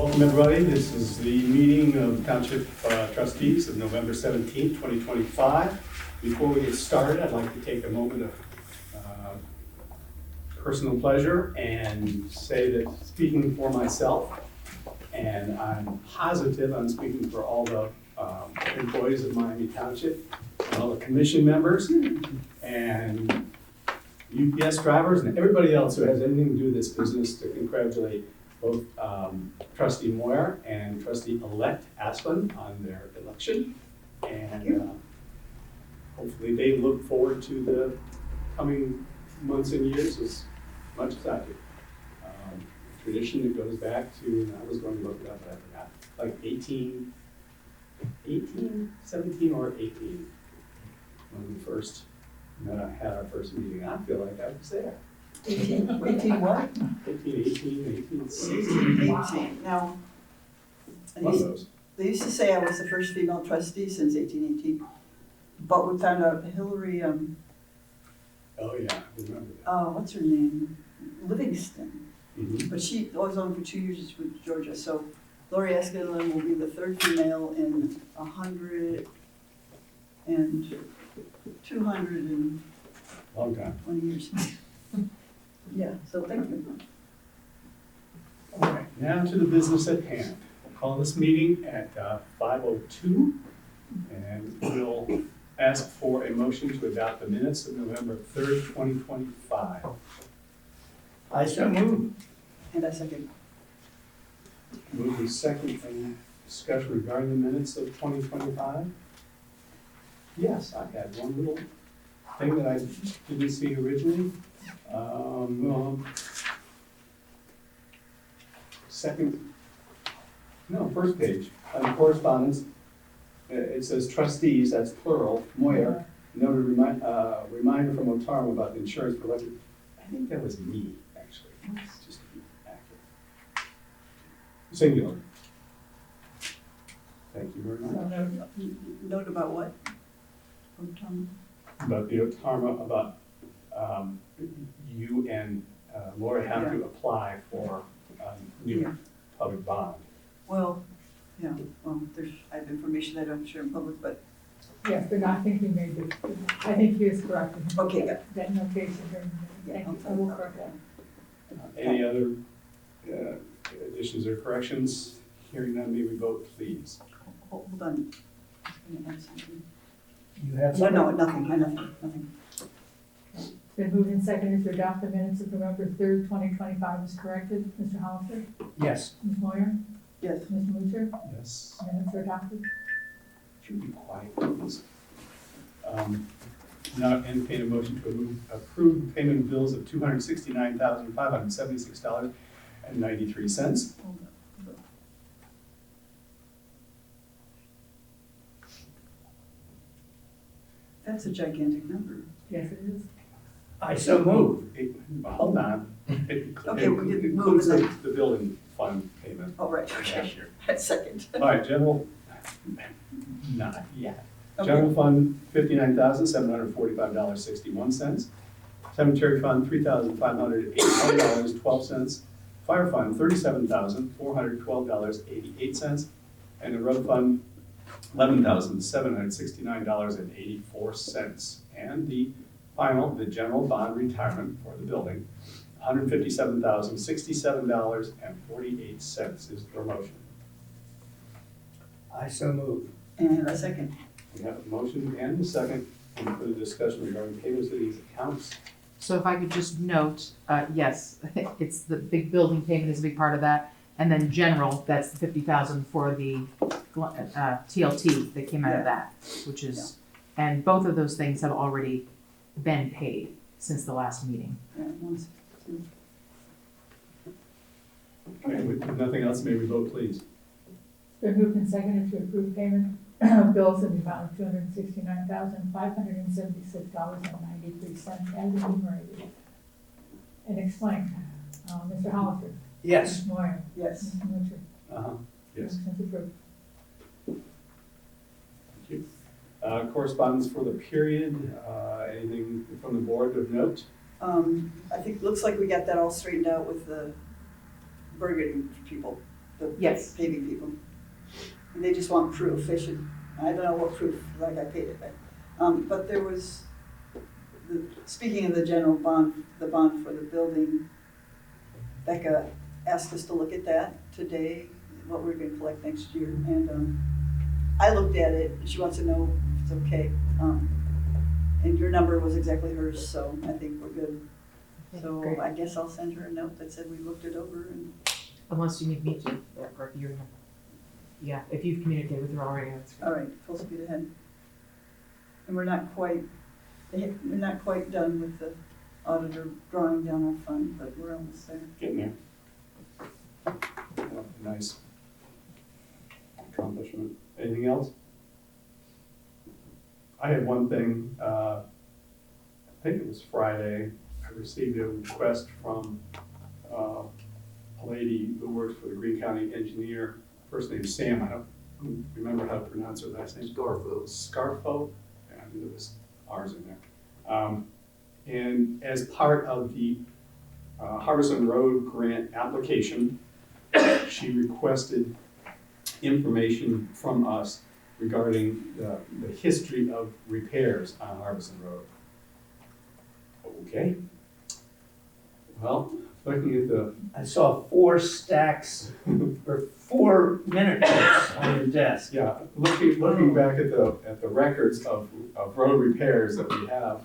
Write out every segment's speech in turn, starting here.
Welcome, everybody. This is the meeting of Township Trustees of November 17th, 2025. Before we get started, I'd like to take a moment of personal pleasure and say that speaking for myself, and I'm positive I'm speaking for all the employees of Miami Township, and all the commission members, and UPS drivers, and everybody else who has anything to do with this business, to congratulate both Trustee Moyer and Trustee-elect Asplin on their election. And hopefully they look forward to the coming months and years as much as I do. Tradition that goes back to, and I was going to look it up, but I forgot, like 17 or 18, when we first had our first meeting. I feel like I was there. 18 what? 18, 16. Wow. Now, One of those. they used to say I was the first female trustee since 1818, but we found out Hillary, Oh yeah, I remember that. what's her name? Livingston. Mhm. But she was on for 2 years with Georgia, so Lori Escalon will be the third female in 100 and 220 Long time. years. Yeah, so thank you. All right, now to the business at hand. We'll call this meeting at 5:02, and we'll ask for a motion to adopt the minutes of November 3rd, 2025. I so move. And I second. Move in second, any discussion regarding the minutes of 2025? Yes, I had one little thing that I didn't see originally. First page, on correspondence, it says trustees, that's plural, Moyer, noted reminder from Otarma about the insurance collected. I think that was me, actually, just to be accurate. Singular. Thank you very much. Note about what? From Tom? About the Otarma, about you and Laura have to apply for a new Yeah. public bond. Well, yeah, I have information that I don't share in public, but, Yes, but I think he made it, I think he is correct. Okay, good. That notation during the, Yeah, I will correct that. Any other additions or corrections? Hearing none, may we vote, please? hold on. I'm gonna add something. You have No, something? nothing. It's been moved and seconded to adopt the minutes of November 3rd, 2025 as corrected. Mr. Hollister? Yes. Ms. Moyer? Yes, Ms. Mutcher? Yes. Minutes are adopted. Should be quiet, please. Now entertain a motion to approve payment of bills of $269,576.93. hold on. That's a gigantic number. Yes, it is. I so move. Hold on. It Okay, we didn't includes move it. the building fund payment. Oh, right, for okay. last year. Second. All right, general, not yet. Okay. General fund, $59,745.61. Cemetery fund, $3,581.12. Fire fund, $37,412.88. And the road fund, $11,769.84. And the final, the general bond retirement for the building, $157,067.48 is your motion. I so move. And a second. We have a motion and a second. Any further discussion regarding payments of these accounts? So if I could just note, yes, I think it's the big building payment is a big part of that. And then general, that's the 50,000 for the TLT that came out of that, which is, and both of those things have already been paid since the last meeting. Yeah, one, two. Okay, with nothing else, may we vote, please? It's been moved and seconded to approve payment of bills in the amount of $269,576.93 as enumerated and explained. Mr. Hollister? Yes. Ms. Moyer? Yes. Mr. Mutcher? Yes, Motion's approved. thank you. Correspondence for the period, anything from the board of note? I think, looks like we got that all straightened out with the Bergen people. the Yes. paving people. And they just want proof, they should, I don't know what proof, like I paid it, but there was, speaking of the general bond, the bond for the building, Becca asked us to look at that today, what we're gonna collect next year, and, I looked at it, and she wants to know if it's okay. And your number was exactly hers, so I think we're good. So Great. I guess I'll send her a note that said we looked it over and, Unless you need me to, or if you're, yeah, if you've communicated with her already, that's great. all right, full speed ahead. And we're not quite done with the auditor drawing down our fund, but we're almost there. Getting there. Nice accomplishment. Anything else? I had one thing, I think it was Friday, I received a request from a lady who works for the Greene County engineer, first name Sam, I don't remember how to pronounce her last name. Scarfo, yeah, I knew there was R's in there. And as part of the Harbison Road grant application, she requested information from us regarding the history of repairs on Harbison Road. Okay. Well, looking at the, I saw 4 stacks or 4 miniatures on your desk. yeah, looking back at the records of road repairs that we have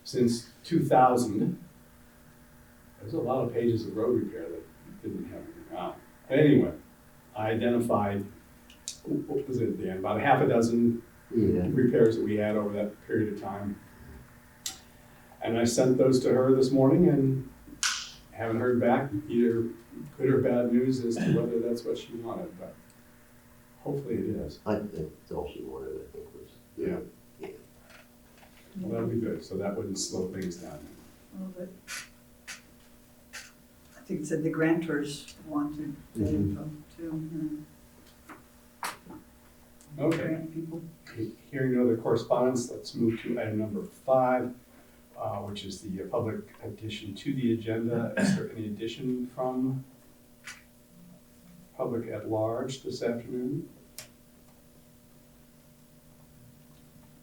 since 2000, there's a lot of pages of road repair that didn't have anything on. But anyway, I identified, what was it, Dan, about a half a dozen repairs that we had over that period of time. And I sent those to her this morning and haven't heard back, either good or bad news as to whether that's what she wanted, but hopefully it is. I think that's all she wanted, I think, was. Yeah. Well, that'd be good, so that wouldn't slow things down. A little bit. I think it said the grantors wanted that info too. Okay, Grant people. hearing no other correspondence, let's move to item number 5, which is the public addition to the agenda. Is there any addition from public at large this afternoon?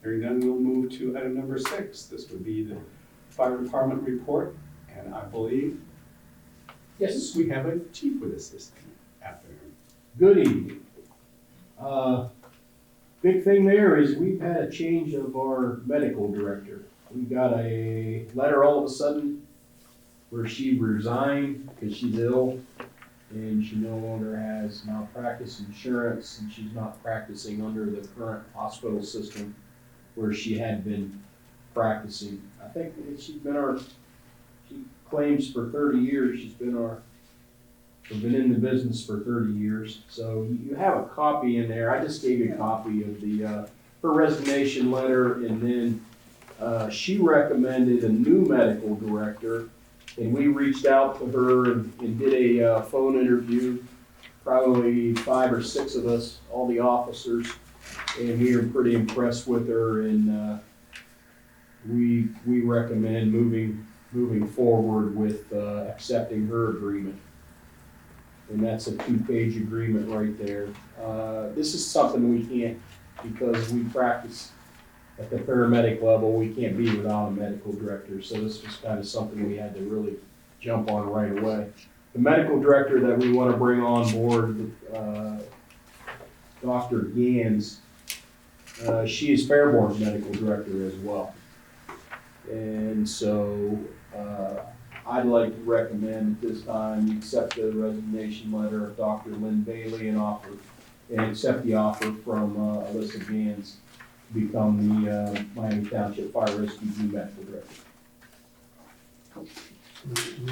Hearing none, we'll move to item number 6. This would be the fire department report, and I believe we have a chief with us this afternoon. Good evening. Big thing there is we've had a change of our medical director. We got a letter all of a sudden where she resigned because she's ill and she no longer has malpractice insurance and she's not practicing under the current hospital system where she had been practicing. I think that she claims for 30 years she's been in the business for 30 years. So you have a copy in there. I just gave you a copy of her resignation letter, and then she recommended a new medical director, and we reached out to her and did a phone interview, probably 5 or 6 of us, all the officers, and we were pretty impressed with her, and we recommend moving forward with accepting her agreement. And that's a 2-page agreement right there. This is something we can't, because we practice at the paramedic level, we can't be without a medical director. So this was kind of something we had to really jump on right away. The medical director that we want to bring on board, Dr. Gans, she is Fairborn's medical director as well. And so I'd like to recommend at this time you accept the resignation letter of Dr. Lynn Bailey and accept the offer from Alyssa Gans to become the Miami Township Fire Rescue Team medical director.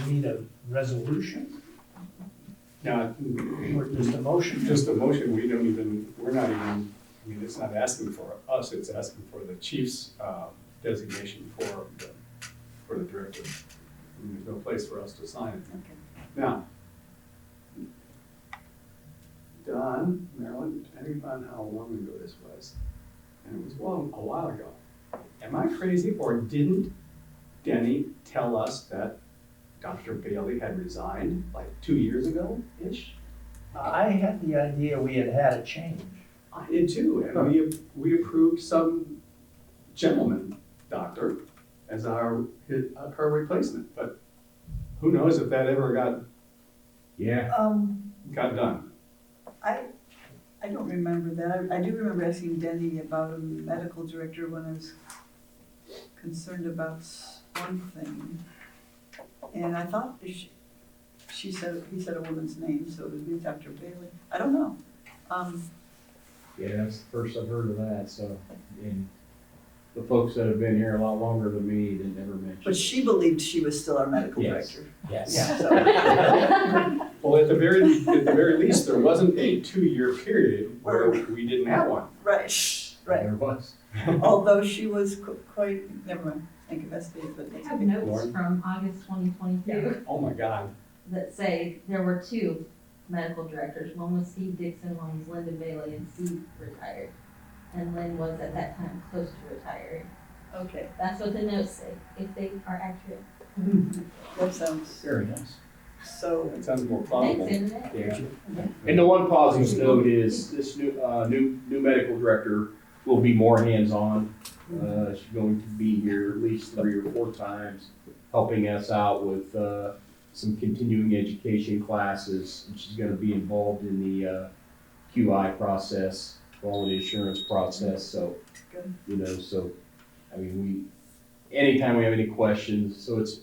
We need a resolution Now, or just a motion? just a motion, we're not even, I mean, it's not asking for us, it's asking for the chief's designation for the director. I mean, there's no place for us to sign it. Okay. Now, Don, Marilyn, depending upon how long ago this was, and it was a while ago, am I crazy, or didn't Denny tell us that Dr. Bailey had resigned like 2 years ago-ish? I had the idea we had had a change. I did too, and we approved some gentleman doctor as her replacement, but who knows if that ever Yeah. got done. I don't remember that. I do remember asking Denny about a medical director when I was concerned about one thing. And I thought he said a woman's name, so it would be Dr. Bailey. I don't know. Yeah, that's the first I've heard of that, so, and the folks that have been here a lot longer than me, they never mentioned. But she believed she was still our medical Yes. director. Yes. Yeah, so, Well, at the very least, there wasn't a 2-year period where we didn't have one. right, right. There was. Although she was quite, never mind, incapacitated, but I that's have okay. notes Lauren? from August 2022 Oh, my God. that say there were 2 medical directors. One was Steve Dixon, one was Lyndon Bailey, and Steve retired. And Lynn was at that time close to retiring. Okay, That's what the notes say, if they are accurate. that sounds, Very nice. so, That sounds more Thanks, plausible. Internet. Yeah. And the one positive note is this new medical director will be more hands-on. She's going to be here at least 3 or 4 times, helping us out with some continuing education classes. And she's gonna be involved in the QI process, quality assurance process, so, Good. you know, so, I mean, anytime we have any questions, so it's,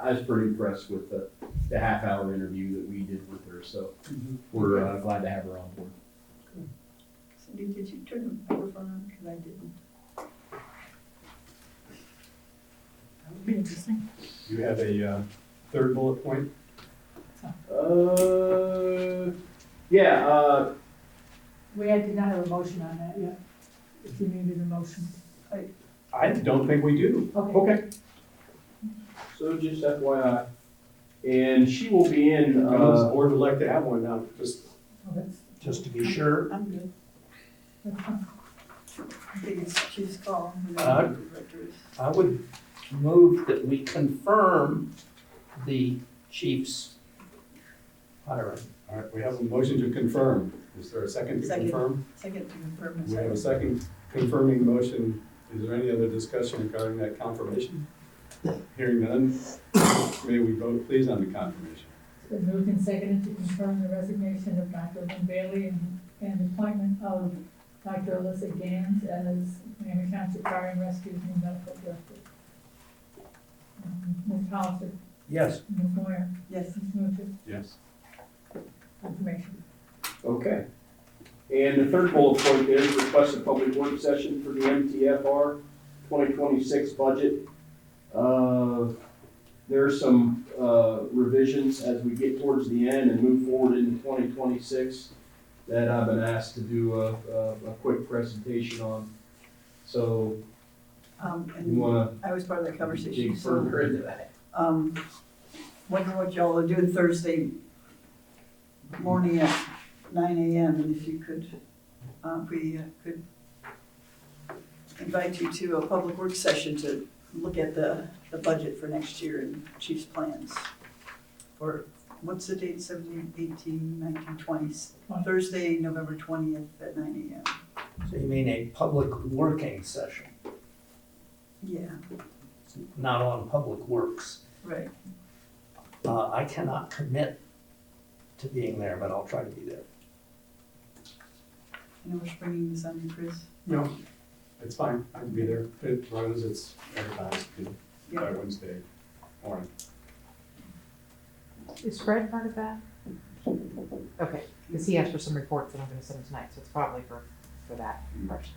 I was pretty impressed with the half-hour interview that we did with her, so we're glad to have her on board. Cindy, did you turn the microphone on? Because I didn't. That would be interesting. You have a third bullet point? Yeah, We did not have a motion on that yet, if you needed a motion. I don't think we do. okay. So just FYI, and she will be in, The board would like to have one now, just, Oh, that's, Just to be sure. I'm good. that's fine. I think it's chief's call. who the Uh, medical director is. I would move that we confirm the chief's hiring. all right, we have a motion to confirm. Is there a second to Second. confirm? Second to confirm. We have a second confirming motion. Is there any other discussion regarding that confirmation? Hearing none, may we vote please on the confirmation? It's been moved and seconded to confirm the resignation of Dr. Lynn Bailey and appointment of Dr. Alyssa Gans as Miami Township Fire and Rescue's new medical director. Ms. Hollister, Yes. Ms. Moyer, Yes. Ms. Mucher, Yes. confirmation. okay. And the third bullet point there is request a public work session for the MTFR 2026 budget. There are some revisions as we get towards the end and move forward into 2026 that I've been asked to do a quick presentation on. So you And wanna I was part of that conversation. dig so, further into that? Wonder what y'all are doing Thursday morning at 9 a.m. and if you could, we could invite you to a public work session to look at the budget for next year and chief's plans. For, what's the date, 17, 18, 19, 20, Thursday, November 20th at 9 a.m. So you mean a public working session, Yeah, not on public works? right. I cannot commit to being there, but I'll try to be there. I know we're springing this on you, Chris. No, it's fine. I can be there. It runs, it's advertised by Yeah. Wednesday morning. Is Fred part of that? Okay, because he asked for some reports that I'm gonna send him tonight, so it's probably for that person.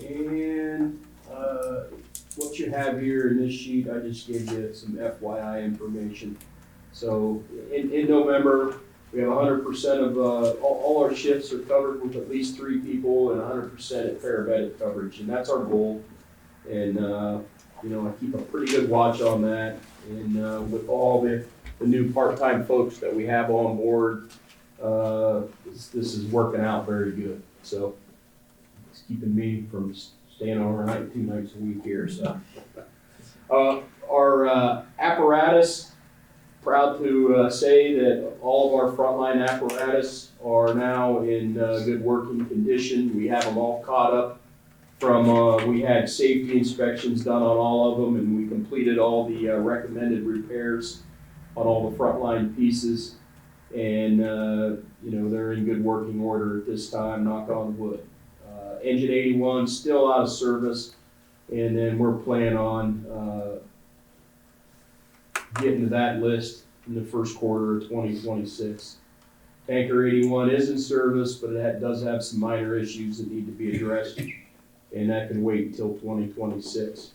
And, what you have here in this sheet, I just gave you some FYI information. So, in November, we have 100% of, all our shifts are covered with at least 3 people and 100% at paramedic coverage, and that's our goal. And, you know, I keep a pretty good watch on that, and, with all the new part-time folks that we have on board, this is working out very good, so it's keeping me from staying overnight 2 nights a week here, so. Our apparatus, proud to say that all of our frontline apparatus are now in good working condition. We have them all caught up from, we had safety inspections done on all of them, and we completed all the recommended repairs on all the frontline pieces. And, they're in good working order at this time, knock on wood. Engine 81 still out of service, and then we're planning on getting to that list in the first quarter of 2026. Tanker 81 is in service, but it does have some minor issues that need to be addressed, and that can wait until 2026.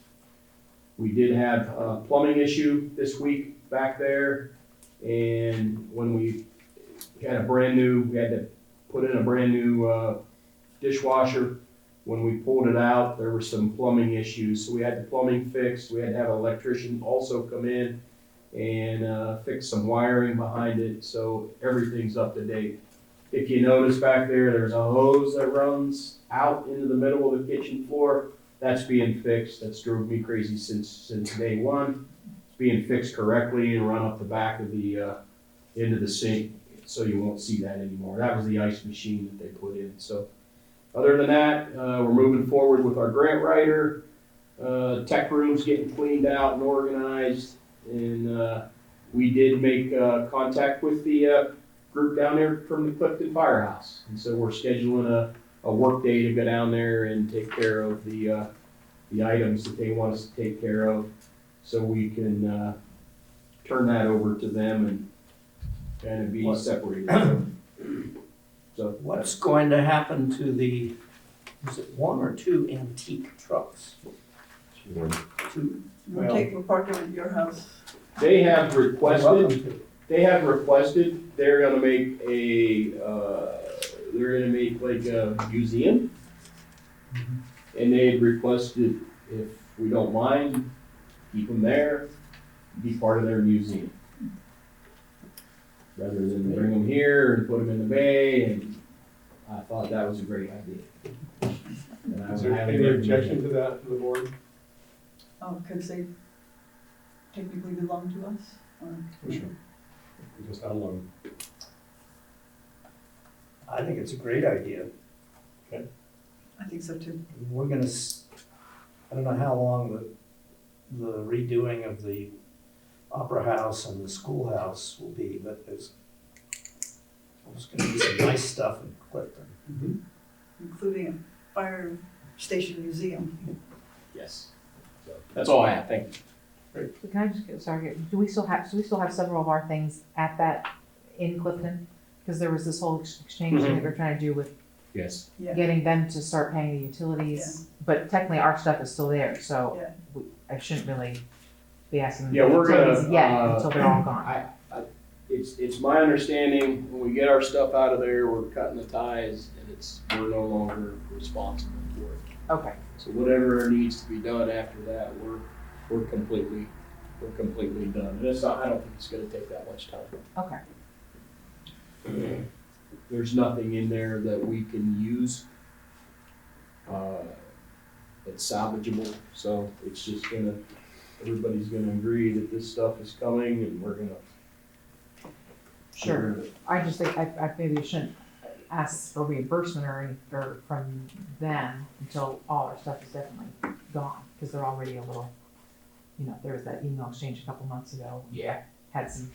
We did have a plumbing issue this week back there, and when we had we had to put in a brand new dishwasher. When we pulled it out, there were some plumbing issues, so we had the plumbing fixed. We had to have an electrician also come in and fix some wiring behind it, so everything's up to date. If you notice back there, there's a hose that runs out into the middle of the kitchen floor. That's being fixed. That's drove me crazy since day one. It's being fixed correctly and run up the back of the into the sink, so you won't see that anymore. That was the ice machine that they put in. So other than that, we're moving forward with our grant writer. Tech room's getting cleaned out and organized, and we did make contact with the group down there from the Clifton Firehouse, and so we're scheduling a work day to go down there and take care of the items that they want us to take care of, so we can turn that over to them and kind of be separated. So What's going to happen to the, is it 1 or 2 antique trucks? 2. We'll we'll park them at your house. they have requested. Welcome to. They're gonna make like a museum. And they had requested, if we don't mind, keep them there, be part of their museum. Rather than bring them here and put them in the bay, and I thought that was a great idea. And I Is would there highly any recommend objection it. to that from the board? Because they technically belong to us, or? Sure. Just how long? I think it's a great idea. I think so too. We're gonna, I don't know how long the redoing of the Opera House and the schoolhouse will be, but there's gonna be some nice stuff in Clifton. Including a fire station museum. Yes. So, that's all I have, thank you. So can I just get, sorry, do we still have several of our things at that, in Clifton? Because there was this whole exchange thing that we're trying to do with Yes. Yeah. getting them to start paying the utilities. But technically, our stuff is still there, so Yeah. I shouldn't really be asking them Yeah, for we're gonna, utilities yet, until they're all gone. It's my understanding, when we get our stuff out of there, we're cutting the ties, and we're no longer responsible for it. Okay, So whatever needs to be done after that, we're completely done. And I don't think it's gonna take that much time. okay, There's nothing in there that we can use, that's salvageable, so it's just everybody's gonna agree that this stuff is coming, and we're gonna. sure. I just think I maybe shouldn't ask for reimbursement or from them until all our stuff is definitely gone, because they're already a little, there was that email exchange a couple months ago. Yeah. Had some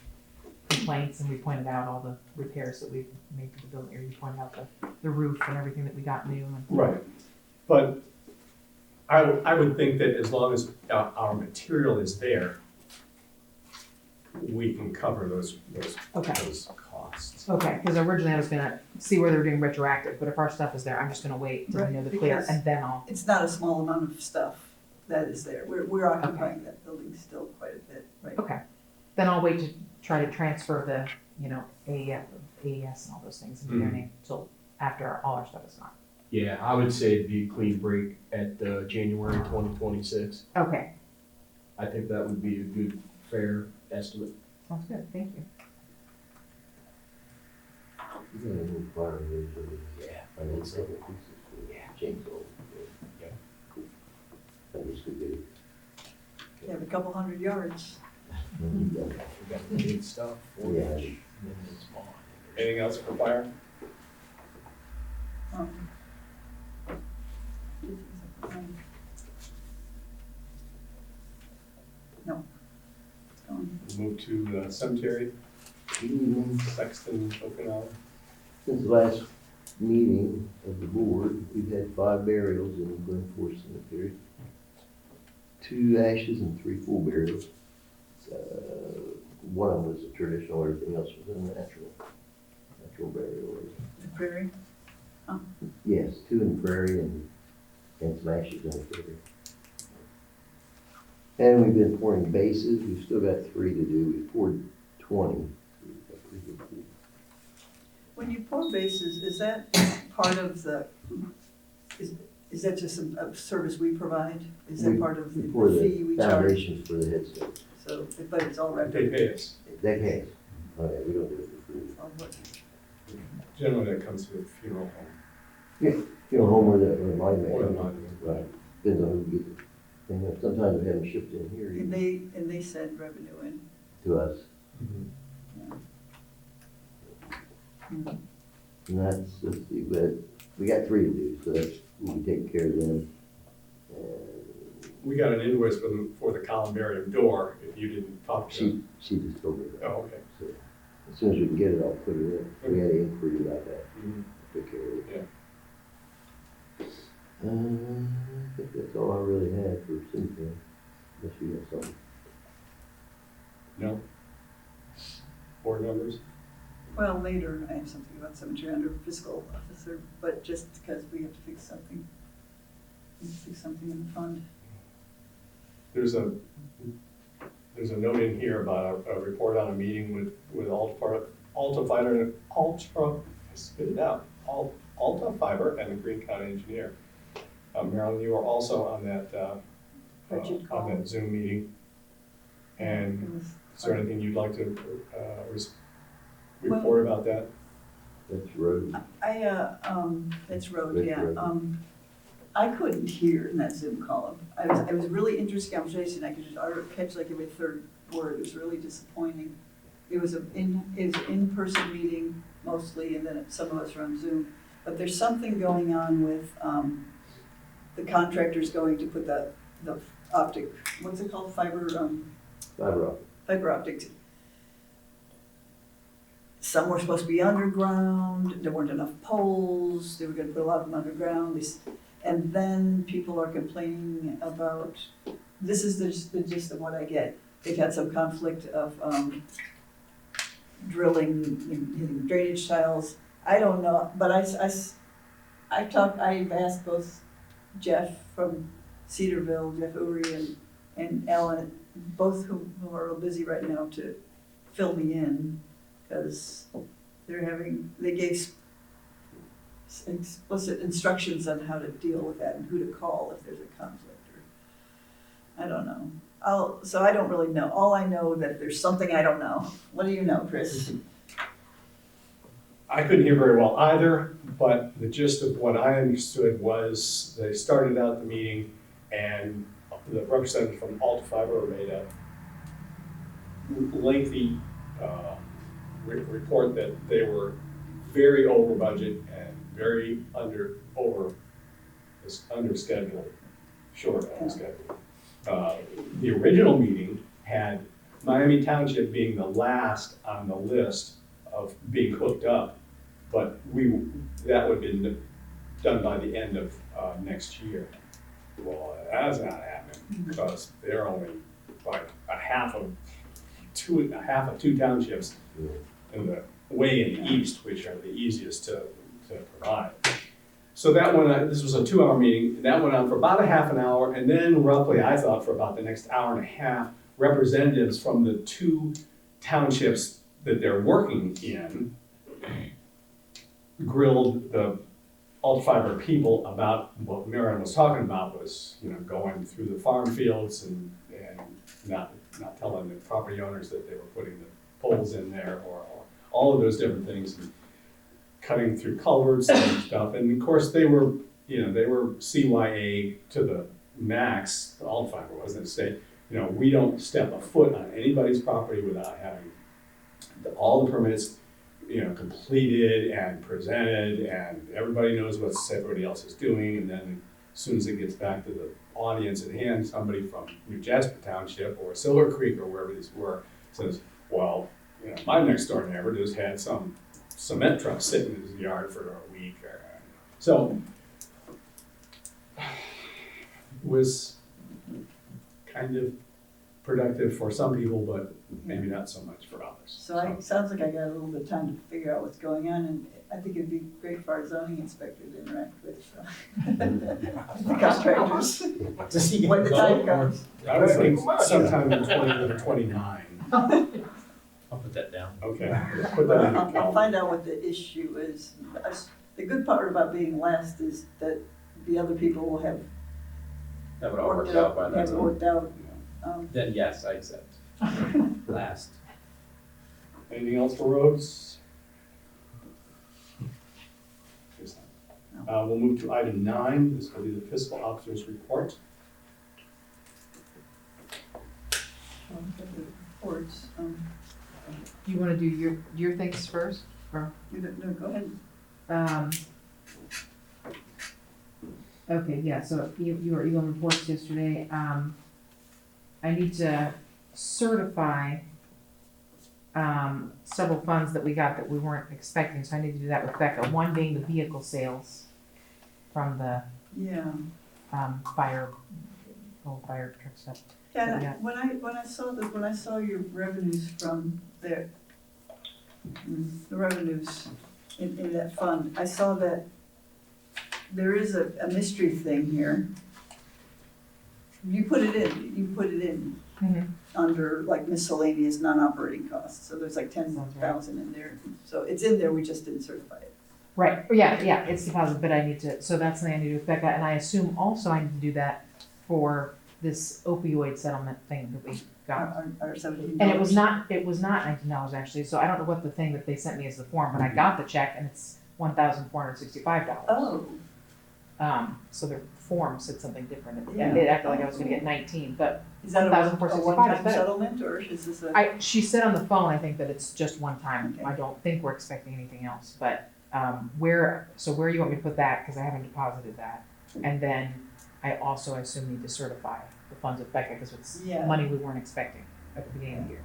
complaints, and we pointed out all the repairs that we made to the building, or you pointed out the roof and everything that we got new. And Right, but I would think that as long as our material is there, we can cover those Okay. costs. Okay, because originally I was gonna see where they were doing retroactive, but if our stuff is there, I'm just gonna wait till we know Right, the clear, because- and then I'll, It's not a small amount of stuff that is there. We're occupying that building still quite a bit, right? okay. Then I'll wait to try to transfer the, AES and all those things into their Mhm. name till after all our stuff is gone. Yeah, I would say it'd be a clean break at January 2026. Okay, I think that would be a good, fair estimate. sounds good, thank you. You're gonna move fire usually. Yeah. And then several pieces for James Gold. Yeah. Cool. That was good. You have a couple 100 yards. Mhm. We got the big stuff, 4 Yeah. inch, and then the small. Anything else for fire? Um, No. It's gone. Move to cemetery, Good evening. Sexton, Okinawa. Since the last meeting of the board, we've had 5 burials in Glen Forest Cemetery. 2 ashes and 3 full burials. One of them was a traditional, everything else was a natural burial. The prairie. Yes, 2 in the prairie and some ashes in the prairie. And we've been pouring bases, we've still got 3 to do, we poured 20. When you pour bases, is that part of the, is that just a service we provide? Is that part of the For fee we the charge? foundations for the headstone. So, but it's all wrapped up. They pay us. That has, oh yeah, we don't do it for free. All what- Generally, that comes to the funeral home. Funeral home or the monument. Or the monument. Right, depends on who gets it. And sometimes we have them shipped in here And they send revenue in. to us. Mm. And that's, let's see, but we got 3 to do, so that's, we'll be taking care of them. And We got an invoice for the columbarium door, if you didn't talk to them. she just told me that. Oh, okay. So as soon as we can get it, I'll put it in. We had an inquiry about that. Took care of it. Yeah. I think that's all I really had for cemetery, unless you have something. No? Board members? Well, later, I have something about cemetery under fiscal officer, but just because we have to fix something. We have to fix something in the fund. There's a note in here about a report on a meeting with Alta Fiber and the Green County engineer. Marilyn, you were also on that, Budget call. on that Zoom meeting. And It was- is there anything you'd like to report about that? That's road. That's road, That's yeah. road. I couldn't hear in that Zoom call. I was really interested conversation. I could just catch like every third word. It was really disappointing. It was an in-person meeting mostly, and then some of us were on Zoom. But there's something going on with, the contractors going to put the optic, what's it called, Fiber optic. fiber optics. Some were supposed to be underground, there weren't enough poles, they were gonna put a lot of them underground. And then people are complaining about, this is the gist of what I get. They've had some conflict of drilling, hitting drainage tiles. I don't know, but I've asked both Jeff from Cedarville, Jeff Uri and Ellen, both who are real busy right now, to fill me in, because they gave explicit instructions on how to deal with that and who to call if there's a conflict, or, I don't know. So I don't really know. All I know that there's something I don't know. What do you know, Chris? I couldn't hear very well either, but the gist of what I understood was they started out the meeting and the representative from Alta Fiber made a lengthy report that they were very over budget and very under schedule, short on schedule. The original meeting had Miami Township being the last on the list of being hooked up, but that would have been done by the end of next year. Well, that's not happening, because they're only like a half of two townships in the way in the east, which are the easiest to provide. So that went, this was a 2-hour meeting, that went on for about a half an hour, and then roughly, I thought, for about the next hour and a half, representatives from the 2 townships that they're working in grilled the Alta Fiber people about what Marion was talking about, was, going through the farm fields and not telling the property owners that they were putting the poles in there, or all of those different things, and cutting through culverts and stuff. And of course, they were CYA to the max, Alta Fiber was in the state, you know, we don't step a foot on anybody's property without having all the permits, you know, completed and presented, and everybody knows what everybody else is doing, and then as soon as it gets back to the audience at hand, somebody from New Jasper Township or Silver Creek or wherever these were says, well, you know, my next door neighbor just had some cement truck sitting in his yard for a week. So was kind of productive for some people, but maybe not so much for others. So sounds like I got a little bit of time to figure out what's going on, and I think it'd be great for our zoning inspector to interact with the contractors. To see When the time comes. I would think sometime in 2029. I'll put that down. Okay, put that in. I'll find out what the issue is. The good part about being last is that the other people will have That would all work out by that have it time. worked out. Then yes, I accept. Last. Anything else for roads? Guess not. We'll move to item 9. This will be the fiscal officer's report. Reports, You wanna do your things first, or? no, go ahead. Okay, yeah, so you were on reports yesterday. I need to certify several funds that we got that we weren't expecting, so I need to do that with Becca. One being the vehicle sales from the Yeah. fire truck stuff. Yeah, Yeah. when I saw your revenues from the revenues in that fund, I saw that there is a mystery thing here. You put it in Mhm. under like miscellaneous non-operating costs, so there's like 10,000 in there. So it's in there, we just didn't certify it. Right, yeah, it's deposit, but I need to, so that's something I need to do with Becca, and I assume also I need to do that for this opioid settlement thing that we got. Our $17. And it was not $19 actually, so I don't know what the thing that they sent me as the form, but I got the check and it's $1,465. Oh, So the form said something different, Yeah. and it acted like I was gonna get 19, but is that a $1,465 one-time is better. settlement, or is this a? she said on the phone, I think that it's just one time. Okay. I don't think we're expecting anything else, but, where you want me to put that, cause I haven't deposited that. And then I also, I assume, need to certify the funds with Becca, cause it's Yeah. money we weren't expecting at the beginning of the year.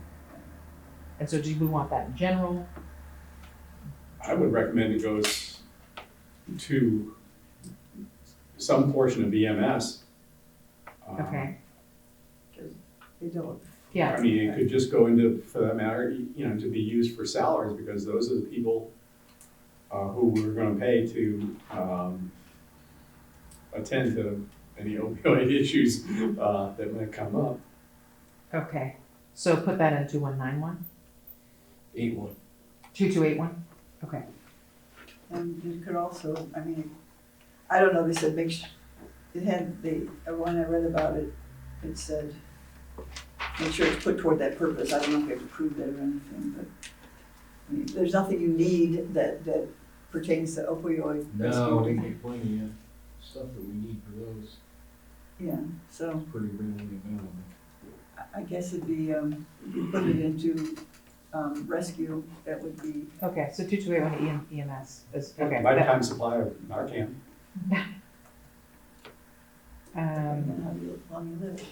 And so do we want that in general? I would recommend it goes to some portion of EMS. Okay, They don't. yeah, I mean, it could just go into, for that matter, you know, to be used for salaries, because those are the people who we're gonna pay to attend to any opioid issues that might come up. okay. So put that in 2191, 8-1. 2281, okay. And you could also, I mean, I don't know, they said it had, when I read about it, it said, make sure it's put toward that purpose. I don't know if you have to prove that or anything, but, I mean, there's nothing you need that pertains to opioid. No, we get plenty of stuff that we need for those. Yeah, so Pretty readily available. I guess it'd be, you could put it into, rescue, that would be, Okay, so 2281 EMS is, okay. Lifetime supply of Narcan. how long you live.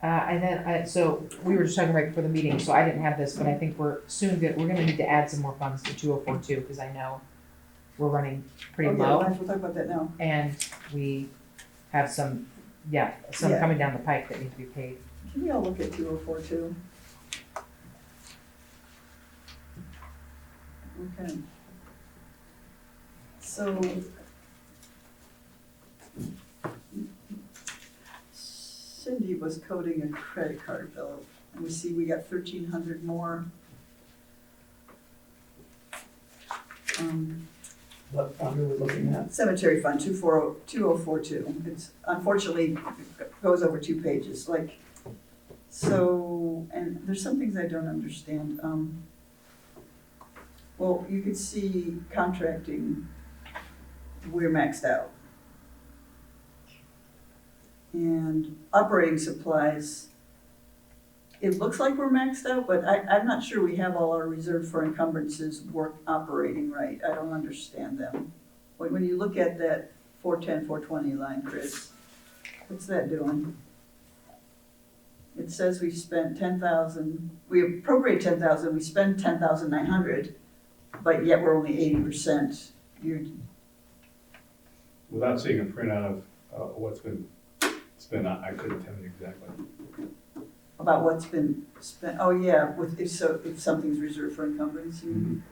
And then, so we were just talking right before the meeting, so I didn't have this, but I think we're gonna need to add some more funds to 2042, because I know we're running pretty Okay, low, might as well talk about that now. and we have some Yeah. coming down the pike that need to be paid. Can we all look at 2042? Okay. So. Cindy was coding a credit card bill, and we see we got 1,300 more. What fund are we looking at? Cemetery fund, 2042. It's unfortunately goes over 2 pages, like, so, and there's some things I don't understand. Well, you could see contracting, we're maxed out. And And operating supplies, it looks like we're maxed out, but I'm not sure we have all our reserve for encumbrances operating right. I don't understand them. When you look at that 410, 420 line, Chris, what's that doing? It says we spent 10,000, we appropriate 10,000, we spend 10,900, but yet we're only 80%. Without seeing a printout of what's been spent, I couldn't tell you exactly. About what's been spent, oh yeah, if something's reserved for encumbrance, you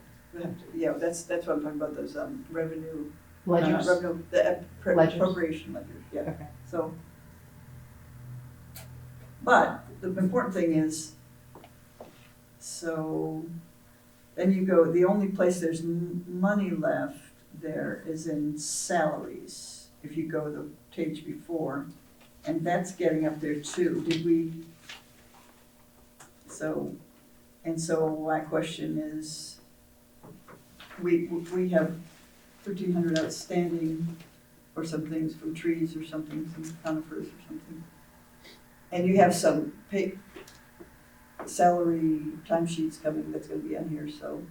have to, yeah, that's what I'm talking about, those revenue. Ledgers. Revenue, the Ledgers. appropriation ledgers, yeah. Okay. So, but the important thing is, so then you go, the only place there's money left there is in salaries, if you go the page before, and that's getting up there too. Did we, so my question is, we have 1,300 outstanding or some things from trees or something, some conifers or something. And you have some salary timesheets coming that's gonna be on here, so,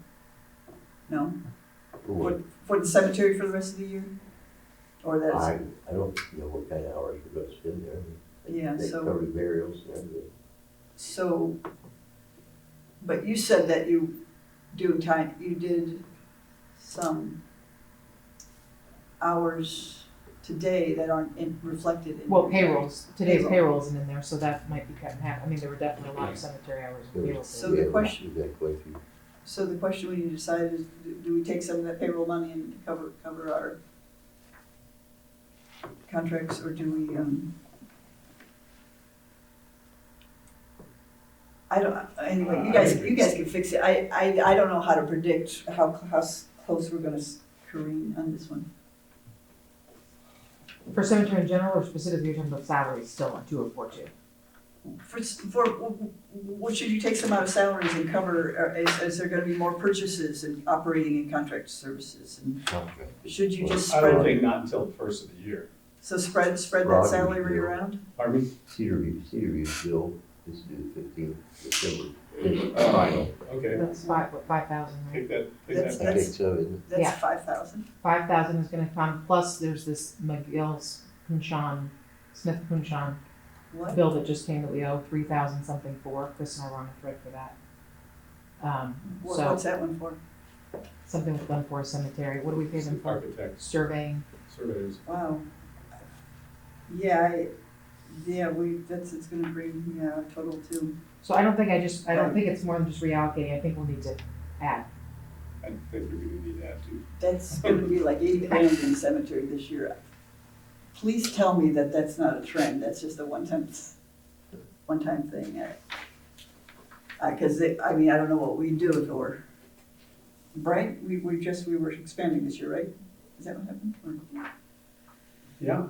no? For the cemetery for the rest of the year? Or that's, I don't know what kind of hours we're gonna spend there. yeah, They so, cover burials and everything. so, but you said that you did some hours today that aren't reflected in. Well, payrolls, today's Payroll. payroll isn't in there, so that might be cut in half. I mean, there were definitely a lot of cemetery hours in payroll. So the question- We got quite a few. So the question we need to decide is, do we take some of that payroll money and cover our contracts, or do we, I don't, anyway, you guys can fix it. I don't know how to predict how close we're gonna careen on this one. For cemetery in general, or specifically you're talking about salaries still on 2042? What should you take some out of salaries and cover, is there gonna be more purchases and operating and contract services? And Contract. should you just I would spread, think not until the first of the year. so spread that Roger's salary bill. around? Pardon me? Cedarview's bill is due 15th December. It's final. Okay, That's 5,000, right? take that I That's- back. think so, isn't it? That's Yeah. 5,000. 5,000 is gonna come, plus there's this McGill's Punchon, Smith Punchon What? bill that just came that we owe 3,000 something for. Chris and I were on a thread for that. So, What's that one for? something with Glen Cemetery. What do we pay them for? Architects, Surveying. surveyors. Wow. Yeah, it's gonna bring, yeah, a total too. So I don't think it's more than just reallocating. I think we'll need to add. I think you're gonna need that too. That's gonna be like 80 grand in the cemetery this year. Please tell me that that's not a trend, that's just a one-time thing. Cause I don't know what we'd do if it were, right? We were expanding this year, right? Is that what happened? Or- Yeah,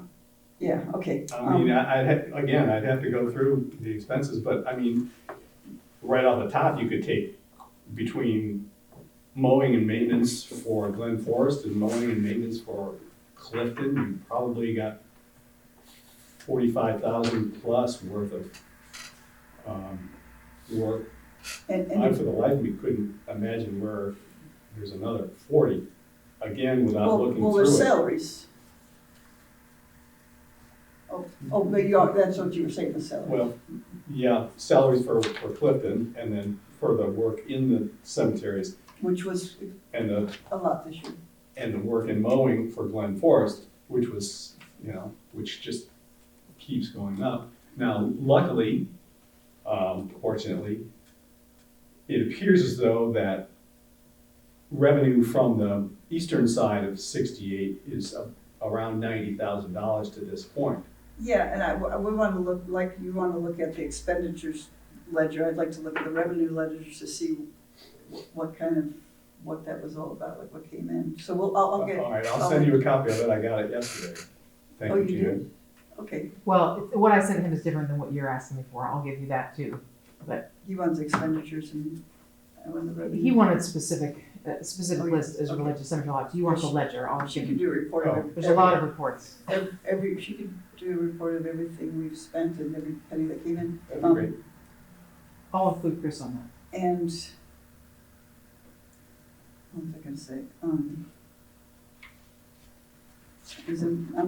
Yeah, okay. I mean, I'd have to go through the expenses, but I mean, right off the top, you could take between mowing and maintenance for Glen Forest and mowing and maintenance for Clifton, you probably got 45,000 plus worth of work. I, for the life of me, couldn't imagine where there's another 40, again, without looking Well, through there's it. salaries. But that's what you were saying, the salaries. Well, yeah, salaries for Clifton, and then for the work in the cemeteries, Which was and the a lot this year. and the work in mowing for Glen Forest, which was, which just keeps going up. Now, luckily, fortunately, it appears as though that revenue from the eastern side of 68 is around $90,000 to this point. Yeah, and we want to look, like you want to look at the expenditures ledger, I'd like to look at the revenue ledgers to see what that was all about, like what came in. So I'll get. All right, I'll send you a copy of it, I got it yesterday. Thank Oh, you, you Gina. did? Okay, Well, what I sent him is different than what you're asking me for. I'll give you that too. he wants expenditures and I want the revenue. He wanted specific Oh, list as okay. related to cemetery lots. You want the ledger. I'll She give could you. do a report. Oh. There's a lot of reports. She could do do a report of everything we've spent and every penny that came in. That'd be great. I'll include Chris on that. And, what was I gonna say? I'm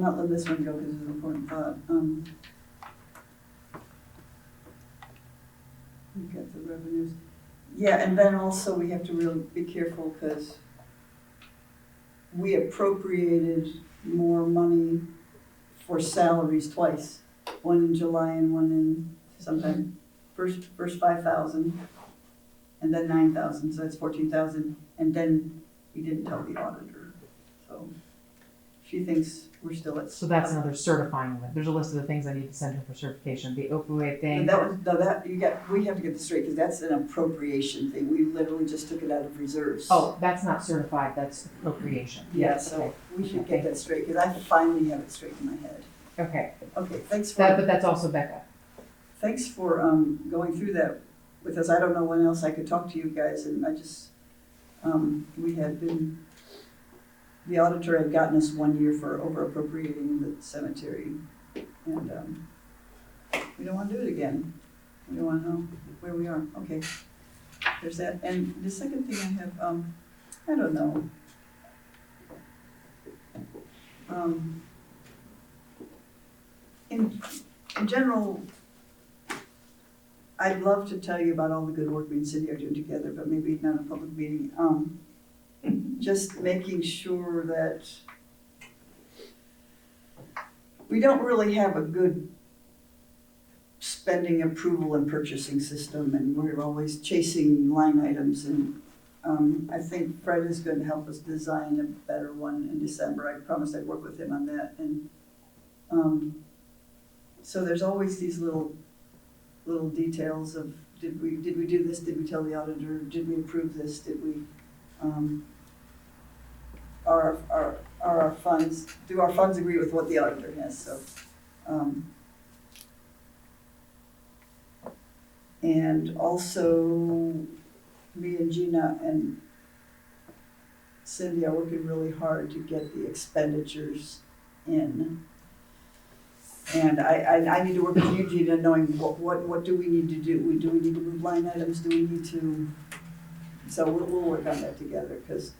not letting this one go because it's an important thought. We got the revenues. Yeah, and then also we have to really be careful because we appropriated more money for salaries twice. One in July and one in sometime, first 5,000 and then 9,000, so that's 14,000. And then we didn't tell the auditor, so she thinks we're still at. So that's another certifying event. There's a list of the things I need to send her for certification. The opioid thing. We have to get this straight, because that's an appropriation thing. We literally just took it out of reserves. Oh, that's not certified, that's appropriation. Yeah, Yes, so okay. we should get that straight, because I finally have it straight in my head. Okay, Okay, thanks that, for, but that's also Becca. thanks for, going through that with us. I don't know when else I could talk to you guys, and I just, we had been, the auditor had gotten us 1 year for over appropriating the cemetery, and, we don't wanna do it again. We don't wanna know where we are. Okay, there's that. And the second thing I have, I don't know. In general, I'd love to tell you about all the good work me and Cindy are doing together, but maybe not in a public meeting. Just making sure that we don't really have a good spending approval and purchasing system, and we're always chasing line items. And I think Fred is going to help us design a better one in December. I promised I'd work with him on that. And so there's always these little details of did we do this? Did we tell the auditor? Did we approve this? Did we are our funds, do our funds agree with what the auditor has? So and also me and Gina and Cindy are working really hard to get the expenditures in. And I need to work with you, Gina, knowing what do we need to do? Do we need to move line items? Do we need to? So we'll work on that together, because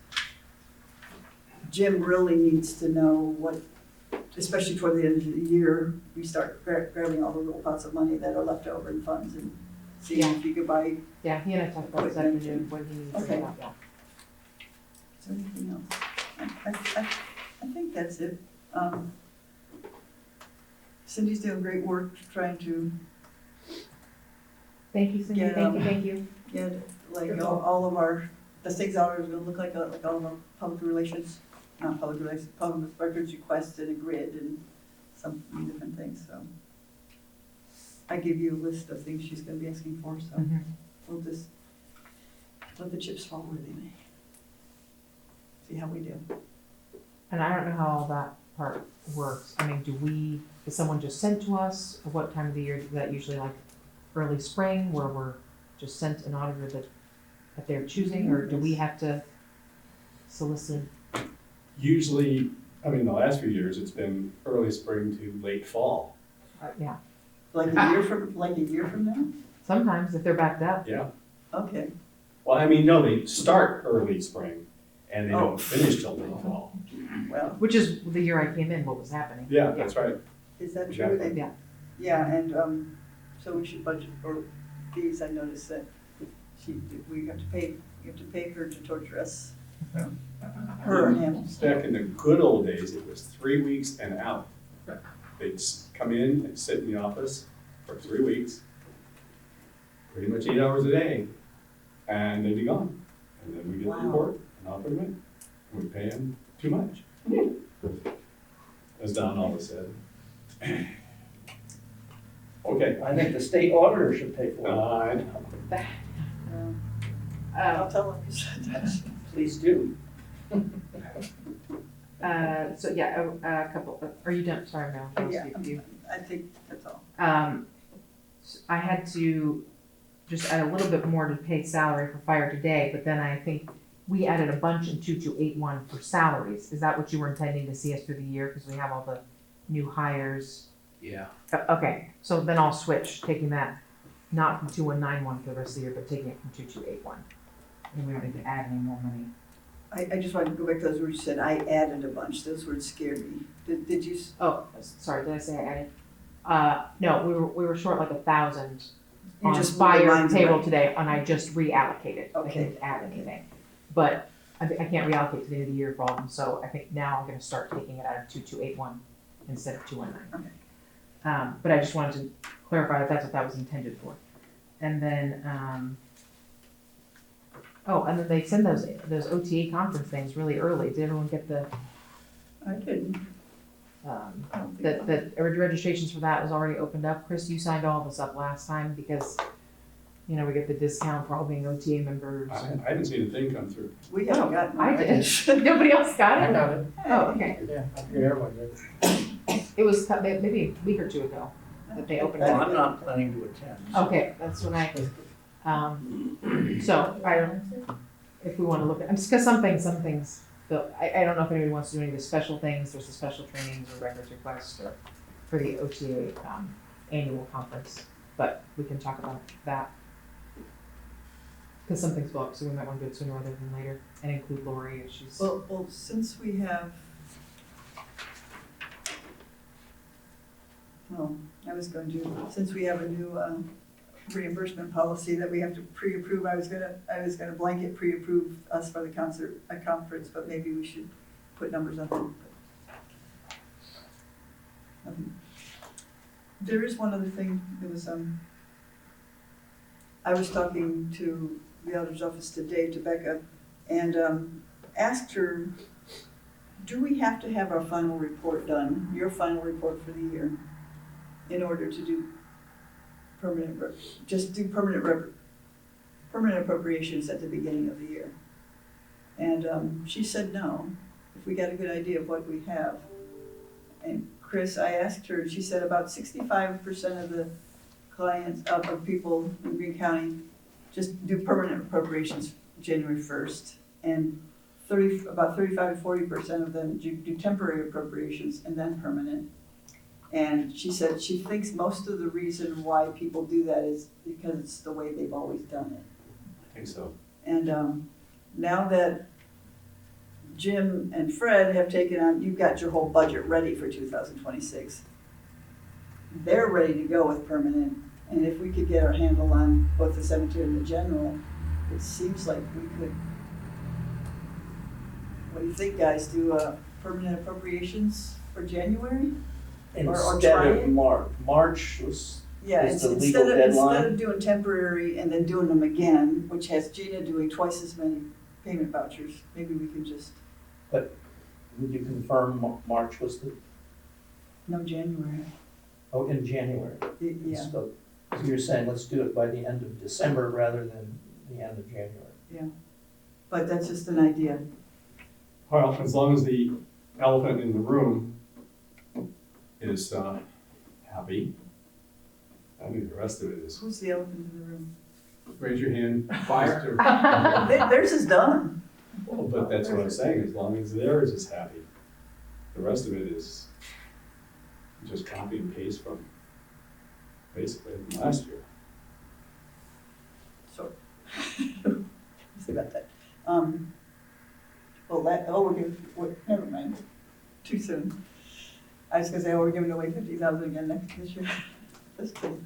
Jim really needs to know what, especially toward the end of the year, we start grabbing all the little pots of money that are left over in funds and seeing if you could buy. Yeah, he and I talked about this afternoon, what he needs to Okay. do about that. Is there anything else? I think that's it. Cindy's doing great work trying to Thank you, Cindy, Yeah, thank you. get like all of our, the things out are gonna look like all of our public records requests and a grid and some different things, so. I give you a list of things she's gonna be asking for, so Mhm. we'll just let the chips fall where they may. See how we do. And I don't know how all that part works. I mean, is someone just sent to us? Or what time of the year is that usually, like early spring, where we're just sent an auditor that they're choosing, or do we have to solicit? Usually, I mean, the last few years, it's been early spring to late fall. Yeah, Like a year from now? sometimes if they're backed up. Yeah. Okay, Well, I mean, no, they start early spring and they Oh. don't finish till late fall. well, Which is the year I came in, what was happening. Yeah, that's right. is that true? Exactly. Yeah. Yeah, and, so we should budget for fees. I noticed that we have to pay her to torture us. Her and him. Back in the good old days, it was 3 weeks and out. They'd come in and sit in the office for 3 weeks, pretty much 8 hours a day, and they'd be gone. And then we get the Wow. report, and off they went. And we pay them too much. As Don always said. Okay. I think the state auditor should pay for it. I know. I'll tell him you said that. Please do. So yeah, a couple, are you done? Sorry, Mel, I'll Yeah, speak to you. I think that's all. I had to just add a little bit more to pay salary for fire today, but then I think we added a bunch in 2281 for salaries. Is that what you were intending to see us through the year? Because we have all the new hires Yeah. Okay, so then I'll switch, taking that, not from 2191 for the rest of the year, but taking it from 2281. And we don't need to add any more money. I just wanted to go back to those words you said, I added a bunch, those words scared me. Did you, Oh, sorry, did I say I added? No, we were short like 1,000 you on just fire reminded me. table today, and I just reallocated. I Okay. didn't add anything. But I can't reallocate to the end of the year for all of them, so I think now I'm gonna start taking it out of 2281 instead of 219. Okay. But I just wanted to clarify that that's what that was intended for. And then, and then they send those OTA conference things really early. Did everyone get the, I didn't. I don't think the registrations for that was already opened up? Chris, you signed all this up last time because, we get the discount for all being OTA members. I haven't seen a thing come through. we haven't gotten. I did. Nobody else got it? Oh, okay. Yeah, I think everyone did. It was maybe a week or two ago that they opened it Well, up. I'm not planning to attend. Okay, that's when so I don't, if we wanna look at, just cause some things, I don't know if anybody wants to do any of the special things, there's the special trainings or records requests or for the OTA, annual conference, but we can talk about that. Cause some things go up, so we might wanna do it sooner rather than later and include Lori if she's. Well, since we have, since we have a new reimbursement policy that we have to pre-approve, I was gonna blanket pre-approve us for the conference, but maybe we should put numbers on them. There is one other thing, there was, I was talking to the auditor's office today, to Becca, and asked her, do we have to have our final report done, your final report for the year, in order to do permanent appropriations at the beginning of the year? And she said no, if we got a good idea of what we have. And Chris, I asked her, she said about 65% of the clients, of people in Greene County just do permanent appropriations January 1st. And about 35 to 40% of them do temporary appropriations and then permanent. And she said she thinks most of the reason why people do that is because it's the way they've always done it. I think so. And now that Jim and Fred have taken on, you've got your whole budget ready for 2026. They're ready to go with permanent. And if we could get our handle on both the cemetery and the general, it seems like we could. What do you think, guys? Do permanent appropriations for January? Or Instead try of it? March was, Yeah, Is the instead legal of deadline? doing temporary and then doing them again, which has Gina doing twice as many payment vouchers, maybe we can just, would you confirm March was no, January. in January? Yeah, So you're saying let's do it by the end of December rather than the end of January? but that's just an idea. Well, as long as the elephant in the room is happy, I mean, the rest of it is, Who's the elephant in the room? raise your hand. Fire. Theirs is done. Well, but that's what I'm saying, as long as theirs is happy, the rest of it is just copy and paste from basically from last year. So, see about that. Never mind, too soon. I was gonna say, we're giving away 50,000 again this year. Just kidding.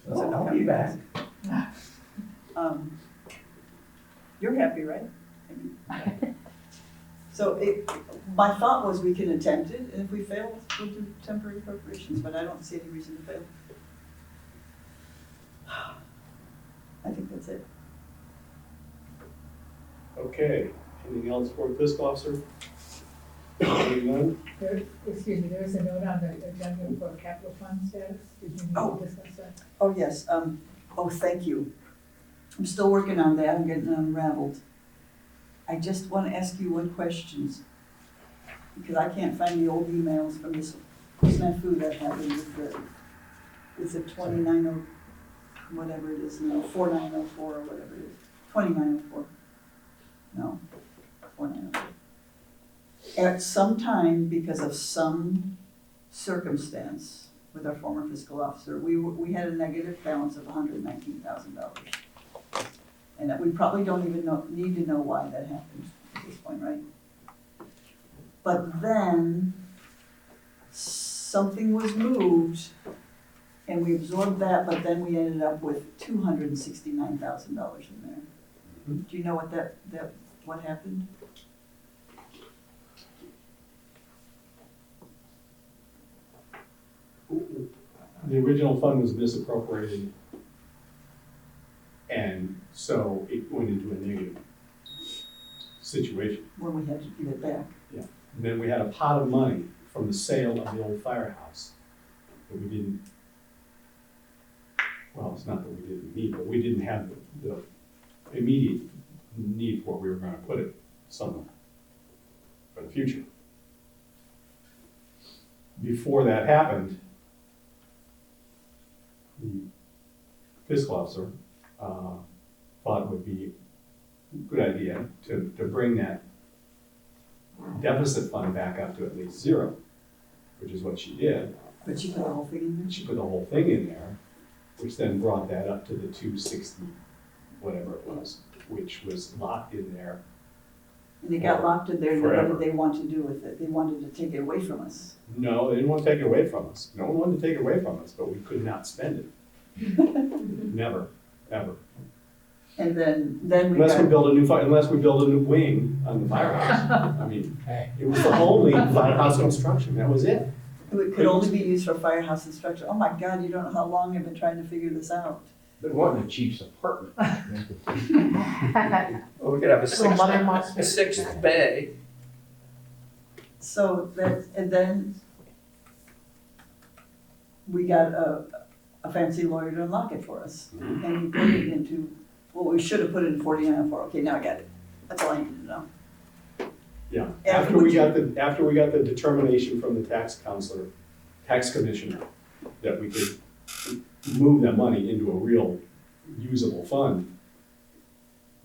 Well, I'll be back. You're happy, right? So my thought was we can attempt it, and if we fail, we'll do temporary appropriations, but I don't see any reason to fail. I think that's it. Okay, anything else for the fiscal officer? Hearing none? Excuse me, there is a note on the agenda for capital fund status. Did you need to discuss that? Oh, yes, thank you. I'm still working on that, I'm getting unraveled. I just want to ask you one question, because I can't find the old emails from this snafu that happened with the 29, whatever it is now, 4904 or whatever it is, 2904. No, 4904. At some time, because of some circumstance with our former fiscal officer. We had a negative balance of $119,000. And that we probably don't even need to know why that happened at this point, right? But then something was moved and we absorbed that, but then we ended up with $269,000 in there. Do you know what happened? The original fund was misappropriated, and so it went into a negative situation. When we had to give it back. And then we had a pot of money from the sale of the old firehouse that we didn't, well, it's not that we didn't need, but we didn't have the immediate need for it. We were gonna put it somewhere for the future. Before that happened, the fiscal officer thought it would be a good idea to bring that deficit fund back up to at least zero, which is what she did. But you put the whole thing in there? She put the whole thing in there, which then brought that up to the 260, whatever it was, which was locked in there. And it got locked in there, and what Forever. did they want to do with it? They wanted to take it away from us. No, they didn't want to take it away from us. No one wanted to take it away from us, but we could not spend it. Never, ever. And then we Unless we got, build a new unless we build a new wing on the firehouse. I mean, it was the only firehouse construction, that was it. it could only be used for firehouse instruction. Oh my God, you don't know how long I've been trying to figure this out. Been wanting the chief's apartment. Well, we could have Little mother-in-law a sixth bay. So and then we got a fancy lawyer to unlock it for us. And he put it into, well, we should have put it in 4904. Okay, now I got it. That's all I needed to know. Yeah, And after would we you- got the determination from the tax commissioner, that we could move that money into a real usable fund,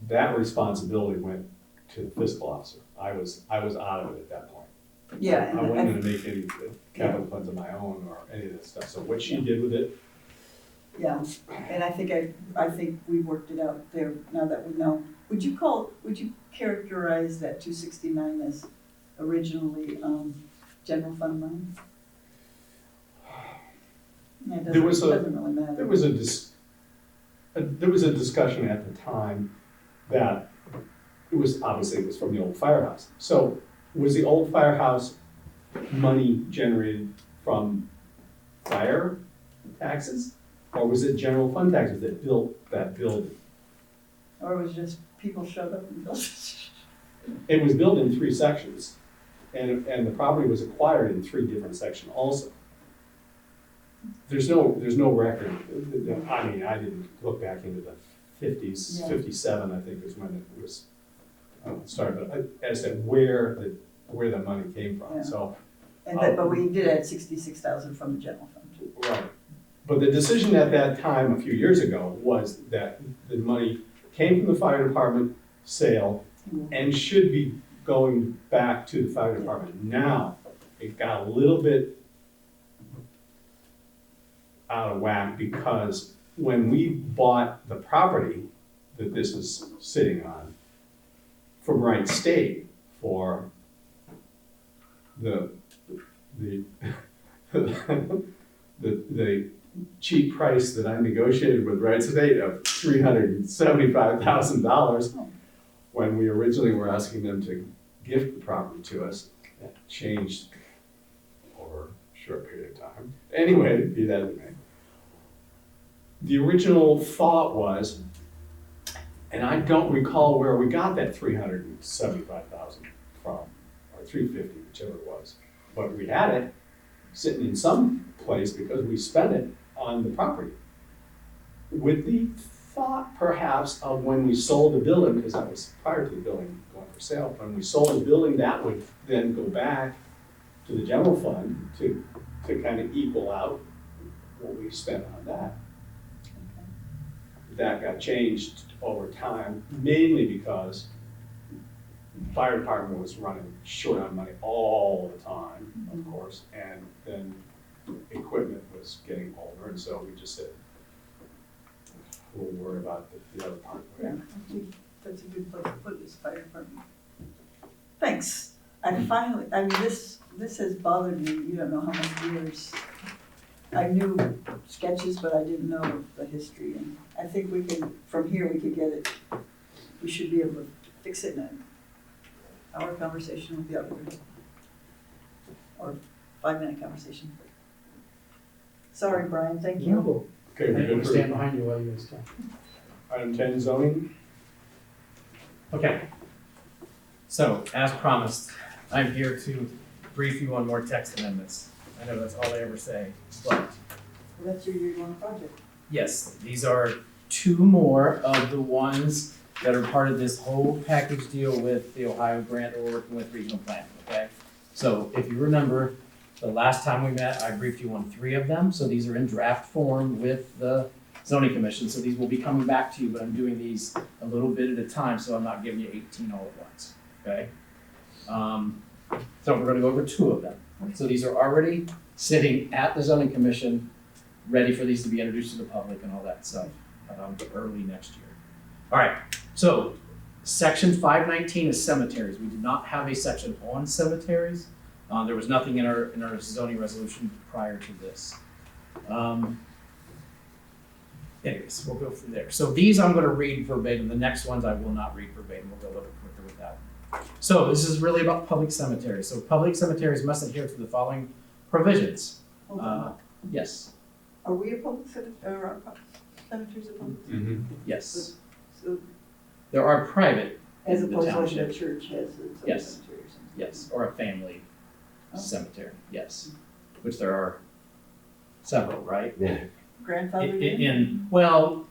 that responsibility went to the fiscal officer. I was out of it at that point. Yeah, I and wasn't gonna make any capital funds of my own or any of that stuff, so what she did with it, yeah, and I think we worked it out there now that we know. Would you characterize that 269 as originally general fund money? Yeah, it There was doesn't really matter. there was a discussion at the time that it was from the old firehouse. So was the old firehouse money generated from fire taxes? Or was it general fund taxes that built that building? Or it was just people showed up and built it. It was built in 3 sections, and the property was acquired in 3 different sections also. There's no record. I mean, I didn't look back into the 50s, Yeah. 57, I think is when it was started, but as to where the money came from, Yeah. so. But we did add 66,000 from the general fund. Right. But the decision at that time, a few years ago, was that the money came from the fire department sale and should be going back to the fire department. Now, it got a little bit out of whack because when we bought the property that this is sitting on from Wright State for the cheap price that I negotiated with Wright State of $375,000, when we originally were asking them to gift the property to us, that changed over a short period of time. Anyway, be that as it may. The original thought was, and I don't recall where we got that $375,000 from, or $350,000, whichever it was, but we had it sitting in some place because we spent it on the property. With the thought perhaps of when we sold the building, because that was prior to the building going for sale, when we sold the building, that would then go back to the general fund to kind of equal out what we spent on that. That got changed over time, mainly because Fire department was running short on money all the time, of course, and then equipment was getting older, and so we just said, we'll worry about the other part Yeah, later. I think that's a good place to put this fire department. Thanks. I finally, I mean, this has bothered me, you don't know how many years. I knew sketches, but I didn't know the history, and I think we can, from here, we could get it, we should be able to fix it in an hour conversation with the auditor. Or 5-minute conversation. Sorry, Brian, thank you. No, Okay, we're I'm good gonna for stand behind you while you guys talk. item 10 zoning. Okay. So, as promised, I'm here to brief you on more text amendments. I know that's all I ever say, but That's your year-long project. yes, these are two more of the ones that are part of this whole package deal with the Ohio grant that we're working with regional planning, okay? So if you remember, the last time we met, I briefed you on 3 of them, so these are in draft form with the zoning commission, so these will be coming back to you, but I'm doing these a little bit at a time, so I'm not giving you 18 all at once, okay? So we're gonna go over 2 of them. So these are already sitting at the zoning commission, ready for these to be introduced to the public and all that stuff, early next year. All right, so section 519 is cemeteries. We did not have a section on cemeteries. There was nothing in our zoning resolution prior to this. Anyways, we'll go from there. So these I'm gonna read verbatim. The next ones I will not read verbatim. We'll go a little quicker with that. So this is really about public cemeteries. So public cemeteries must adhere to the following provisions. Hold on. Yes, Are we a public cemetery, or are cemeteries a public? yes. So, There are private, as in the opposed to like township. the church has its own Yes. cemetery or something? Yes, or a family Oh. cemetery, yes, which there are several, right? Grandfathered Well,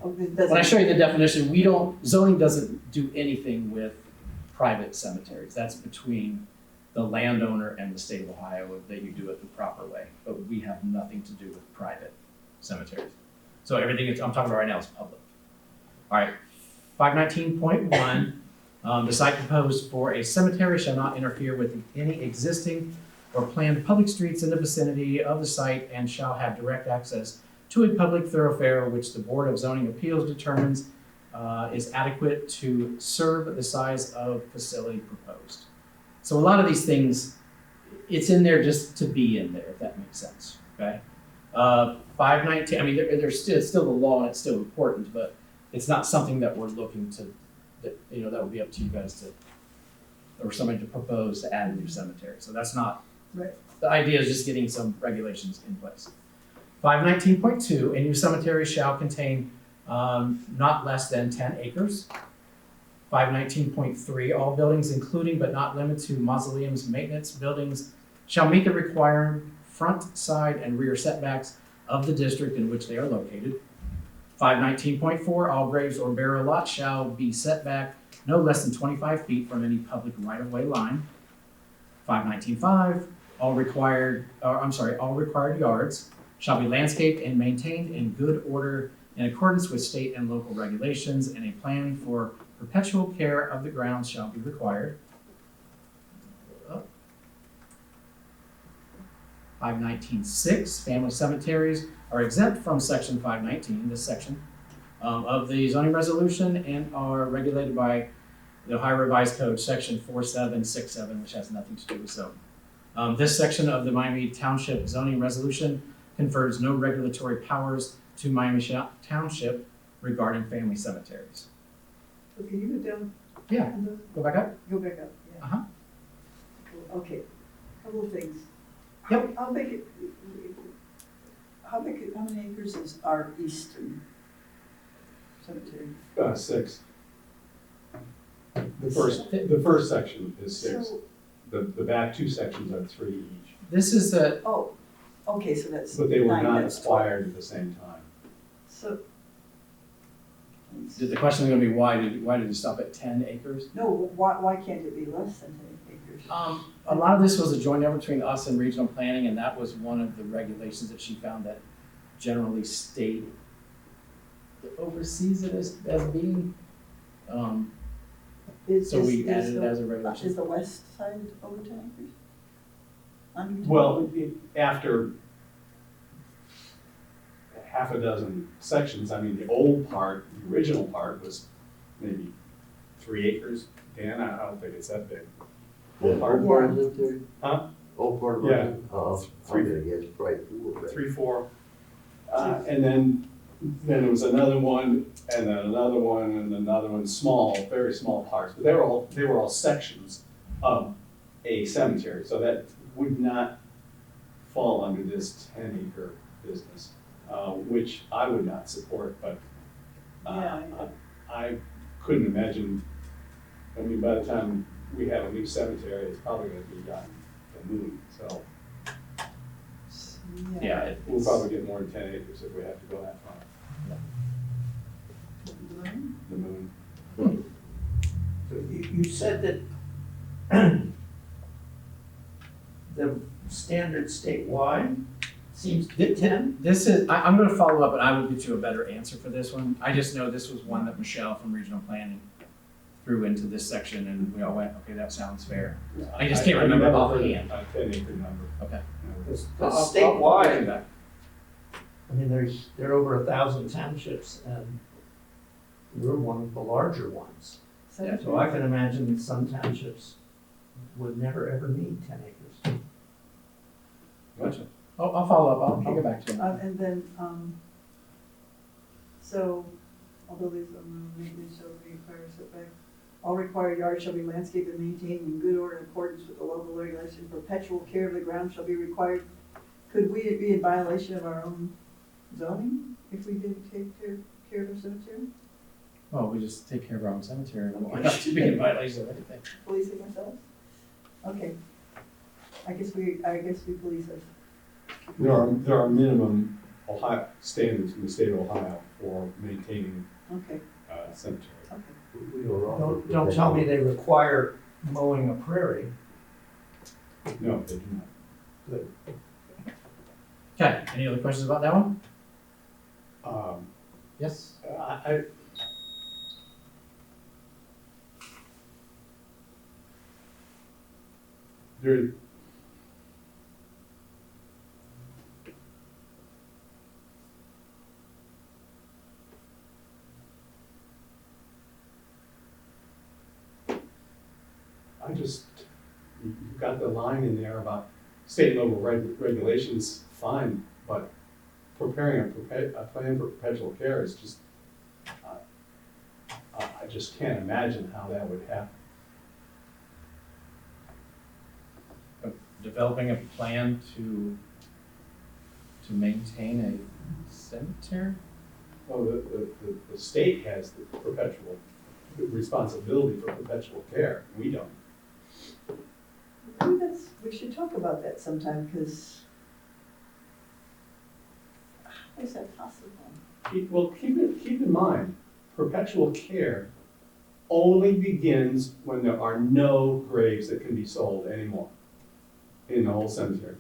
Oh, it when I doesn't- show you the definition, zoning doesn't do anything with private cemeteries. That's between the landowner and the state of Ohio, that you do it the proper way. But we have nothing to do with private cemeteries. So everything I'm talking about right now is public. All right, 519.1, the site proposed for a cemetery shall not interfere with any existing or planned public streets in the vicinity of the site and shall have direct access to a public thoroughfare which the Board of Zoning Appeals determines is adequate to serve the size of facility proposed. So a lot of these things, it's in there just to be in there, if that makes sense, okay? 519, I mean, it's still the law and it's still important, but it's not something that we're looking to, that would be up to you guys to, or somebody to propose to add a new cemetery. So that's not, Right. the idea is just getting some regulations in place. 519.2, a new cemetery shall contain not less than 10 acres. 519.3, all buildings including but not limited to mausoleums maintenance buildings shall meet the required front, side, and rear setbacks of the district in which they are located. 519.4, all graves or burial lots shall be set back no less than 25 feet from any public right-of-way line. 519.5, all required yards shall be landscaped and maintained in good order in accordance with state and local regulations, and a plan for perpetual care of the grounds shall be required. 519.6, family cemeteries are exempt from section 519, this section, of the zoning resolution and are regulated by the Ohio Revised Code, section 4767, which has nothing to do with zoning. This section of the Miami Township zoning resolution confers no regulatory powers to Miami Township regarding family cemeteries. So can you go down? Yeah. Go back up. Go back up, yeah. Uh-huh. Okay, couple of things. Yep. How many acres is our eastern cemetery? 6. The first section is 6. So, The back 2 sections are 3 each, This is a, oh, okay, so that's but they were 9, not that's 12. acquired at the same time. So. the question is gonna be why did you stop at 10 acres? No, why can't it be less than 10 acres? A lot of this was a joint effort between us and regional planning, and that was one of the regulations that she found that generally state oversees it as being. So we added it as a Is regulation. the west side over 10 acres? Under 10? Well, after half a dozen sections, I mean, the old part, the original part was maybe 3 acres. Dan, I don't think it's that big. The Old part, old part of the cemetery? Huh? Old part of Yeah. it? Three. I'm gonna guess probably 4, but. 3, 4. And then there was another one, and then another one, and another one, small, very small parts. But they were all sections of a cemetery, so that would not fall under this 10-acre business, which I would not support, but Yeah. I couldn't imagine, I mean, by the time we have a new cemetery, it's probably gonna be on the moon, so Yeah, we'll probably get more than 10 acres if we have to go that far. The moon. So you said that the standard statewide seems to be 10? This is, I'm gonna follow up and I will get you a better answer for this one. I just know this was one that Michelle from Regional Planning threw into this section and we all went, okay, that sounds fair. I just can't remember never heard offhand. A 10-acre number. Okay. Because I'll do statewide, that. I mean, there are over 1,000 townships, and we're one of the larger ones. So I can imagine that some townships would never, ever need 10 acres. Gotcha. I'll follow up. I'll get back to you. And then, so, although these are maintenance shall require setback, all required yards shall be landscaped and maintained in good order in accordance with the local regulation. Perpetual care of the ground shall be required. Could we be in violation of our own zoning if we didn't take care of our cemetery? Well, we just take care of our own cemetery. We don't have to be in violation of anything. Policing ourselves? Okay. I guess we police us. There are minimum Ohio standards in the state of Ohio for maintaining Okay, cemetery. okay. We don't offer Don't tell me they require mowing a prairie. No, they do not. Okay, any other questions about that one? Yes? There, you've got the line in there about state and local regulations, fine, but preparing a plan for perpetual care is just, I just can't imagine how that would happen. Developing a plan to maintain a cemetery? Well, the state has the perpetual responsibility for perpetual care, we don't. Maybe we should talk about that sometime, because how is that possible? Keep in mind, perpetual care only begins when there are no graves that can be sold anymore in the whole cemetery.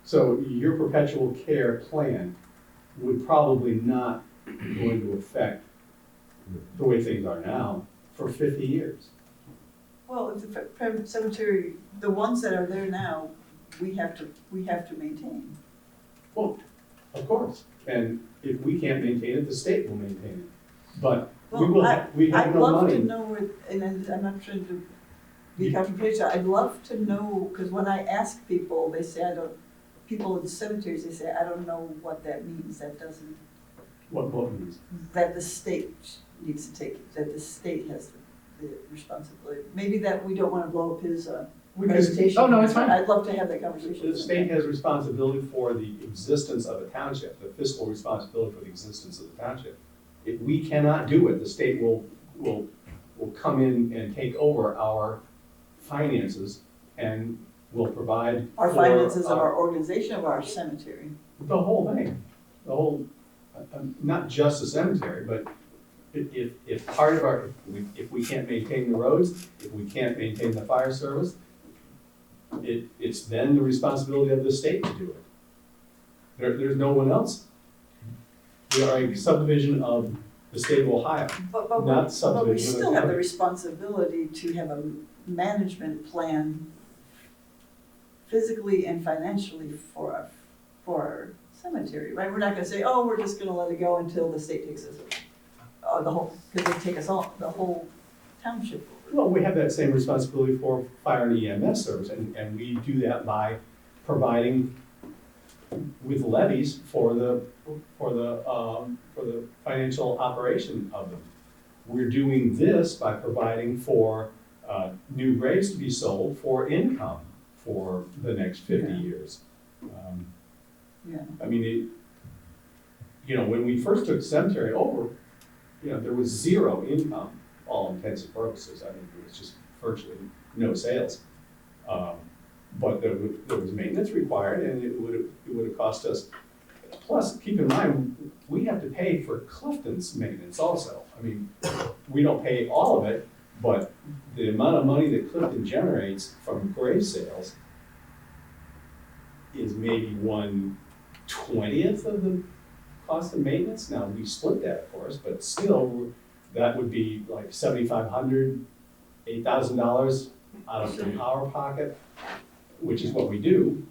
So your perpetual care plan would probably not go into effect the way things are now for 50 years. Well, if the cemetery, the ones that are there now, we have to maintain. Well, of course, and if we can't maintain it, the state will maintain it. But we have no I'd love to money. know where, and I'm not trying to be confrontational, I'd love to know, because when I ask people, they say people in cemeteries, they say, I don't know what that means, that doesn't, What means? that the state needs to take it, that the state has the responsibility. Maybe that we don't want to blow up his presentation. Oh, no, it's fine. I'd love to have that conversation. The state has responsibility for the existence of a township, the fiscal responsibility for the existence of the township. If we cannot do it, the state will come in and take over our finances and will provide Our for finances of our organization of our cemetery. the whole thing, the whole, not just the cemetery, but if part of our, if we can't maintain the roads, if we can't maintain the fire service, it's then the responsibility of the state to do it. There's no one else. We are a subdivision of the state of Ohio, But not we subdivision of the still have the county. responsibility to have a management plan physically and financially for our cemetery, right? We're not gonna say, oh, we're just gonna let it go until the state takes us, because they take us all, the whole township over. Well, we have that same responsibility for fire and EMS service, and we do that by providing with levies for the financial operation of them. We're doing this by providing for new graves to be sold for income for the next 50 Yeah. years. Yeah, I mean, when we first took cemetery over, there was zero income, all intents and purposes. I mean, it was just virtually no sales. But there was maintenance required, and it would have cost us. Plus, keep in mind, we have to pay for Clifton's maintenance also. I mean, we don't pay all of it, but the amount of money that Clifton generates from grave sales is maybe 1/20th of the cost of maintenance. Now, we split that, of course, but still, that would be like $7,500, $8,000 out of our pocket, which is what we do,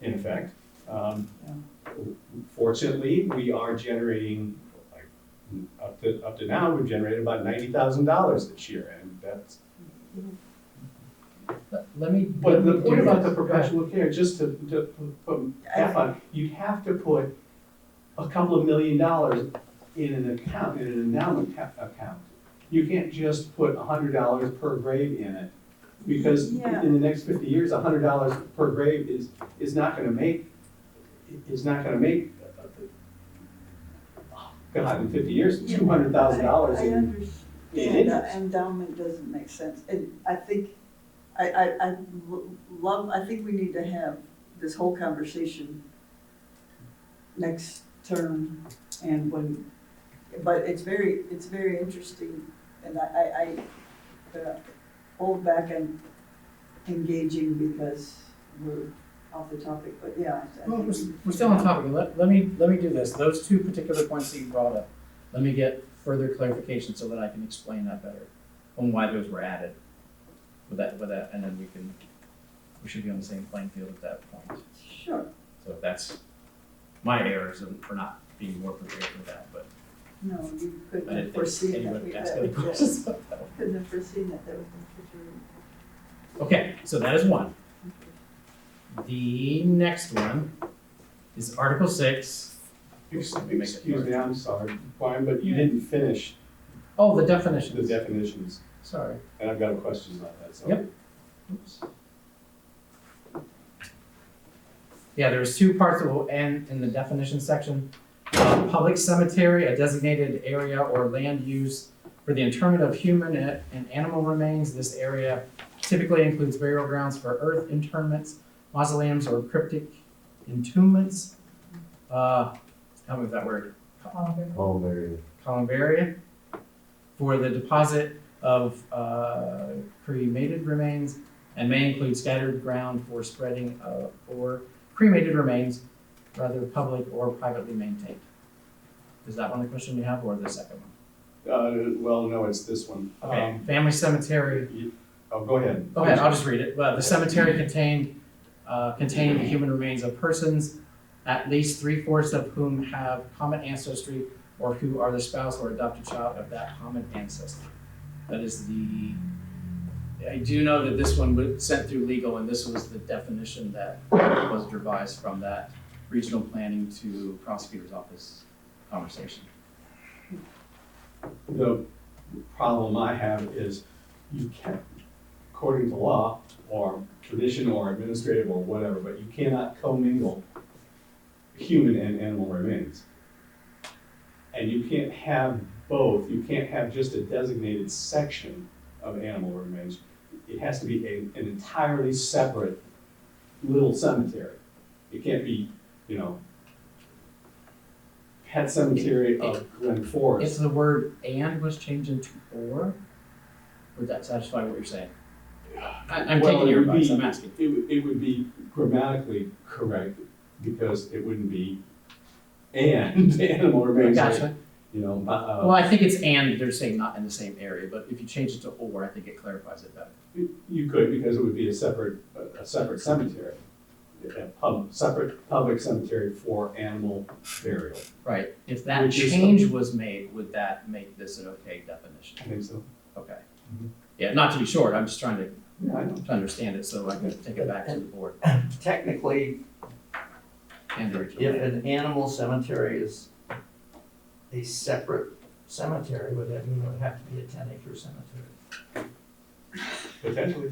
in effect. Fortunately, we are generating, like, up to now, we've generated about $90,000 this year, and that's. Let me. But the point about the perpetual care, just to put half on, you have to put a couple of $1 million in an account, in an endowment account. You can't just put $100 per grave in it, because Yeah. in the next 50 years, $100 per grave is not gonna make, God, in 50 years, $200,000 I in understand interest. endowment doesn't make sense, and I think, I think we need to have this whole conversation next term, and but it's very interesting, and I hold back on engaging because we're off the topic, but yeah. I Well, think we're still on topic. Let me do this. Those two particular points that you brought up, let me get further clarification so that I can explain that better on why those were added. With that, and then we should be on the same playing field at that point. Sure, So that's my errors for not being more prepared for that, but no, you I couldn't didn't have think foreseen that. anyone we- would ask that- any questions about that. Couldn't have foreseen that was the Okay, so that is one. The next one is Article 6. Excuse me, I'm sorry, Brian, but you didn't finish Oh, the the definitions. definitions, Sorry. and I've got a question about that, so. Yep. Oops. Yeah, there's two parts that will end in the definition section. Public cemetery, a designated area or land used for the interment of human and animal remains. This area typically includes burial grounds for earth interments, mausoleums, or cryptic entombments. Help me with that word. All very. Columbarium, for the deposit of cremated remains, and may include scattered ground for spreading or cremated remains, whether public or privately maintained. Is that one the question you have, or the second one? Well, no, it's this one. Okay, family cemetery. Go ahead. Go ahead, I'll just read it. The cemetery containing the human remains of persons, at least 3/4 of whom have common ancestry, or who are the spouse or adopted child of that common ancestor. That is I do know that this one was sent through legal, and this was the definition that was revised from that regional planning to prosecutor's office conversation. The problem I have is you can't, according to law, or tradition, or administrative, or whatever, but you cannot commingle human and animal remains. And you can't have both. You can't have just a designated section of animal remains. It has to be an entirely separate little cemetery. It can't be, pet cemetery of Glen Forest. If the word "and" was changed into "or," would that satisfy what you're saying? I'm Well, taking it your would advice, be- I'm asking. It would be grammatically correct, because it wouldn't be and animal remains. Gotcha. you know, Well, I think it's and, they're saying not in the same area, but if you change it to or, I think it clarifies it better. you could, because it would be a separate cemetery. Separate public cemetery for animal burial. Right, if that Which is- change was made, would that make this an okay definition? I think so. Okay. Mhm. Yeah, not to be short, I'm just trying to Yeah, I know. understand it so I can take it back to the board Technically, and the regional. if plan. an animal cemetery is a separate cemetery, would that mean it would have to be a 10-acre cemetery? Potentially.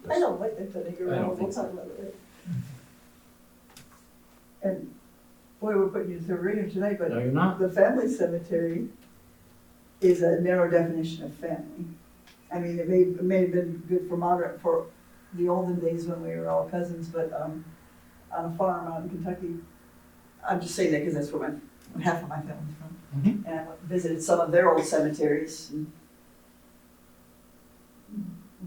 I don't like that, but I don't we'll think so. talk about it later. And, boy, we're putting you through a ringer tonight, but No, you're not. the family cemetery is a narrow definition of family. I mean, it may have been good for the olden days when we were all cousins, but, on a farm out in Kentucky, I'm just saying that because that's where half of my family's from. Mhm. And I visited some of their old cemeteries. And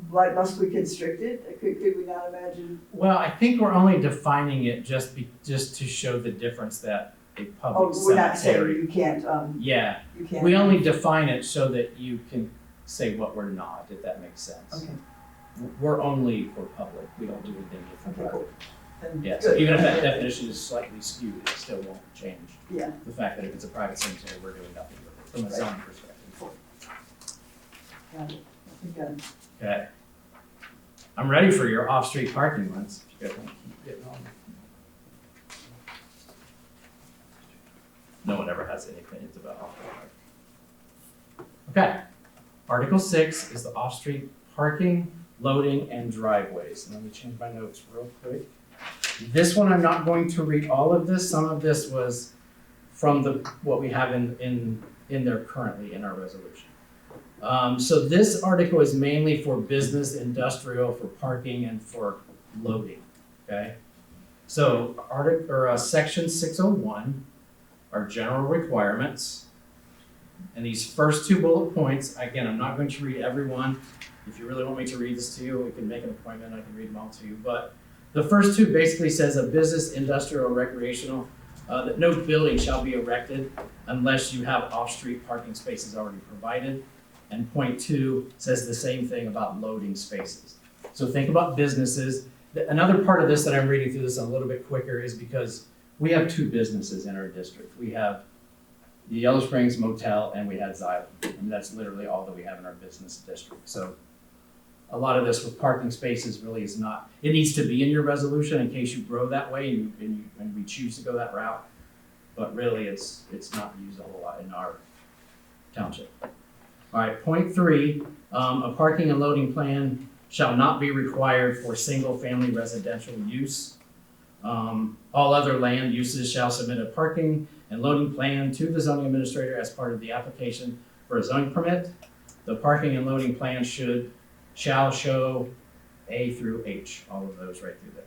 why must we constrict it? Could we not imagine? Well, I think we're only defining it just to show the difference that a public Oh, we're not saying cemetery. you can't, Yeah, you can't. we only define it so that you can say what we're not, if that makes sense. Okay, We're only for public, we don't do anything for okay, private. cool. Then Yeah, so good. even if that definition is slightly skewed, it still won't change Yeah, the fact that if it's a private cemetery, we're doing nothing with it from a zoning perspective. got it. You got it. Okay. I'm ready for your off-street parking ones. If you guys want to keep getting on. No one ever has any opinions about off-street parking. Okay. Article 6 is the off-street parking, loading, and driveways. And let me change my notes real quick. This one, I'm not going to read all of this. Some of this was from what we have in there currently in our resolution. So this article is mainly for business, industrial, for parking, and for loading, okay? So section 601 are general requirements. And these first two bullet points, again, I'm not going to read every one. If you really want me to read this to you, we can make an appointment, I can read them all to you. But the first two basically says a business, industrial, or recreational, that no building shall be erected unless you have off-street parking spaces already provided. And point 2 says the same thing about loading spaces. So think about businesses. Another part of this that I'm reading through this a little bit quicker is because we have 2 businesses in our district. We have the Yellow Springs Motel and we had Xylem. And that's literally all that we have in our business district. So a lot of this with parking spaces really is not, it needs to be in your resolution in case you grow that way and we choose to go that route. But really it's not used a whole lot in our township. All right, point 3, a parking and loading plan shall not be required for single-family residential use. All other land uses shall submit a parking and loading plan to the zoning administrator as part of the application for a zoning permit. The parking and loading plan shall show A through H, all of those right through there.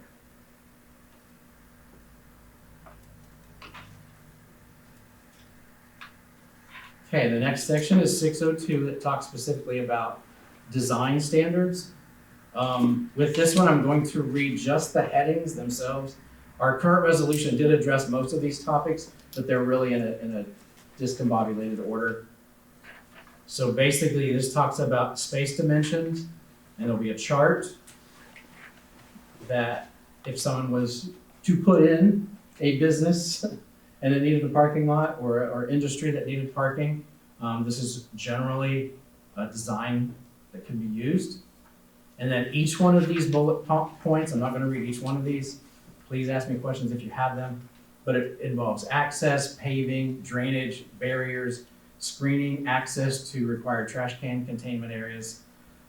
Okay, the next section is 602 that talks specifically about design standards. With this one, I'm going to read just the headings themselves. Our current resolution did address most of these topics, but they're really in a discombobulated order. So basically, this talks about space dimensions, and there'll be a chart that if someone was to put in a business and it needed a parking lot or industry that needed parking, this is generally a design that can be used. And then each one of these bullet points, I'm not going to read each one of these. Please ask me questions if you have them. But it involves access, paving, drainage, barriers, screening, access to required trash can containment areas,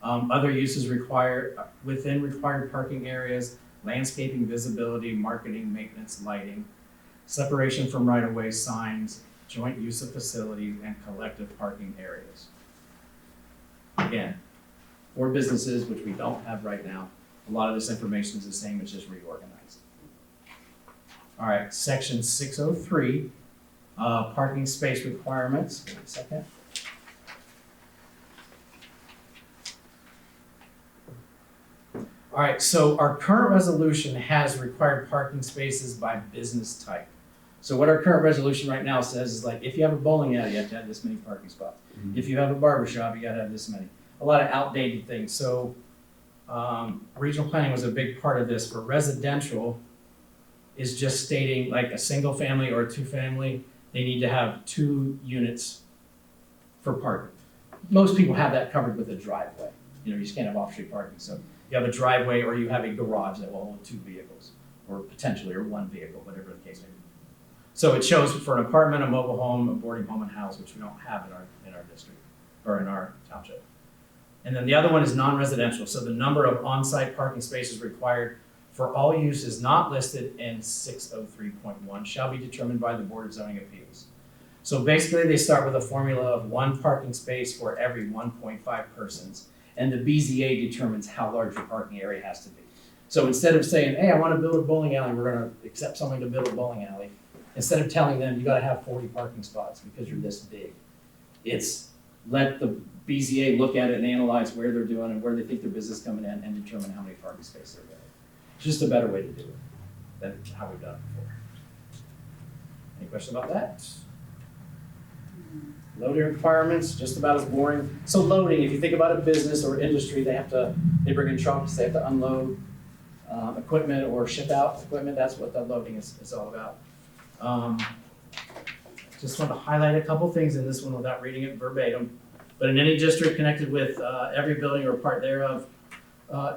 other uses required within required parking areas, landscaping, visibility, marketing, maintenance, lighting, separation from right-of-way signs, joint use of facilities, and collective parking areas. Again, for businesses, which we don't have right now, a lot of this information is the same, it's just reorganized. All right, section 603, parking space requirements. Wait a second. All right, so our current resolution has required parking spaces by business type. So what our current resolution right now says is like, if you have a bowling alley, you have to have this many parking spots. If you have a barber shop, you gotta have this many. A lot of outdated things. So regional planning was a big part of this. For residential, is just stating like a single family or a two family, they need to have 2 units for parking. Most people have that covered with a driveway. You know, you just can't have off-street parking. So you have a driveway or you have a garage that will hold 2 vehicles, or potentially, or 1 vehicle, whatever the case may be. So it shows for an apartment, a mobile home, a boarding home, and house, which we don't have in our district or in our township. And then the other one is non-residential. So the number of on-site parking spaces required for all uses not listed in 603.1 shall be determined by the Board of Zoning Appeals. So basically, they start with a formula of 1 parking space for every 1.5 persons, and the BZA determines how large your parking area has to be. So instead of saying, hey, I want to build a bowling alley, we're going to accept someone to build a bowling alley, instead of telling them you got to have 40 parking spots because you're this big, it's let the BZA look at it and analyze where they're doing and where they think their business is coming in and determine how many parking spaces they're getting. It's just a better way to do it than how we've done it before. Any questions about that? Loading requirements, just about as boring. So loading, if you think about a business or industry, they bring in trucks, they have to unload equipment or ship out equipment. That's what the loading is all about. Just want to highlight a couple things in this one without reading it verbatim. But in any district connected with every building or part thereof,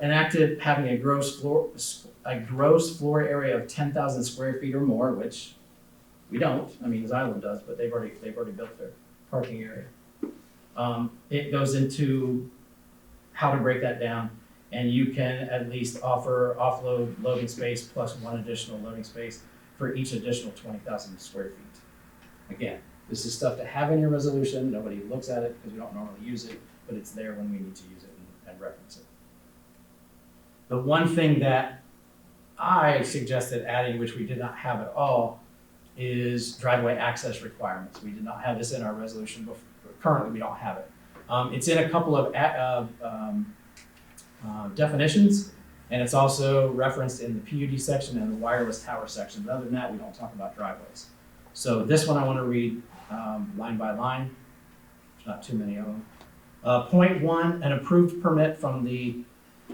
enacted having a gross floor area of 10,000 square feet or more, which we don't. I mean, Island does, but they've already built their parking area. It goes into how to break that down, and you can at least offer offload loading space plus 1 additional loading space for each additional 20,000 square feet. Again, this is stuff to have in your resolution. Nobody looks at it because we don't normally use it, but it's there when we need to use it and reference it. The one thing that I suggested adding, which we did not have at all, is driveway access requirements. We did not have this in our resolution before. Currently, we don't have it. It's in a couple of definitions, and it's also referenced in the PUD section and the wireless tower section. But other than that, we don't talk about driveways. So this one I want to read line by line. There's not too many of them. Point 1, an approved permit from the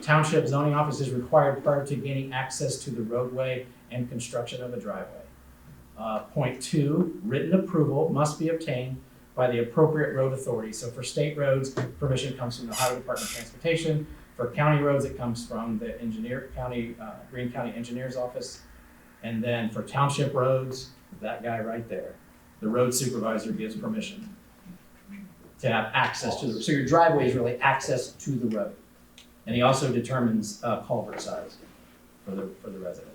Township Zoning Office is required prior to gaining access to the roadway and construction of a driveway. Point 2, written approval must be obtained by the appropriate road authority. So for state roads, permission comes from the Highway Department of Transportation. For county roads, it comes from the Greene County Engineer's Office. And then for township roads, that guy right there, the road supervisor gives permission to have access to so your driveway is really access to the road. And he also determines culvert size for the resident.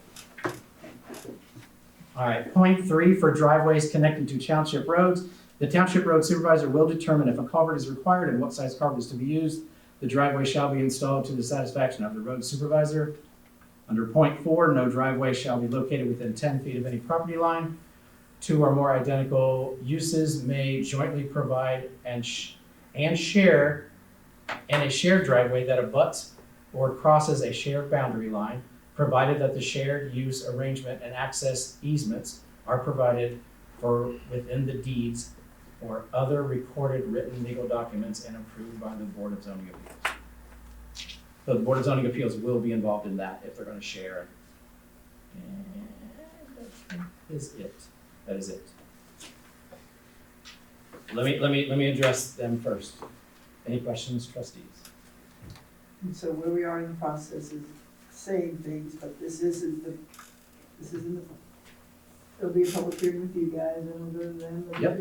All right, point 3, for driveways connected to township roads, the township road supervisor will determine if a culvert is required and what size culvert is to be used. The driveway shall be installed to the satisfaction of the road supervisor. Under point 4, no driveway shall be located within 10 feet of any property line. 2 or more identical uses may jointly provide and share in a shared driveway that abuts or crosses a shared boundary line, provided that the shared use arrangement and access easements are provided for within the deeds or other recorded written legal documents and approved by the Board of Zoning Appeals. So the Board of Zoning Appeals will be involved in that if they're going to share. And that is it. That is it. Let me address them first. Any questions, trustees? And so where we are in the process is saying things, but this isn't there'll be a public hearing with you guys, and we'll go to them. Yep.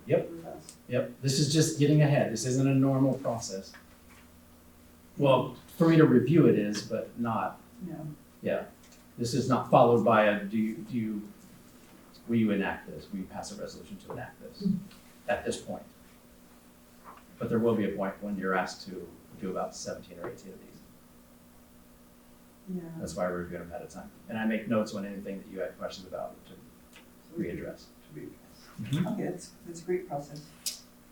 Yep. With us. Yep, this is just getting ahead. This isn't a normal process. Well, for me to review it is, but not, Yeah. yeah. This is not followed by a, will you enact this? Will you pass a resolution to enact this at this point? But there will be a point when you're asked to do about 17 or 18 of these. Yeah. That's why I review them ahead of time. And I make notes on anything that you had questions about to readdress. Okay, it's a great process.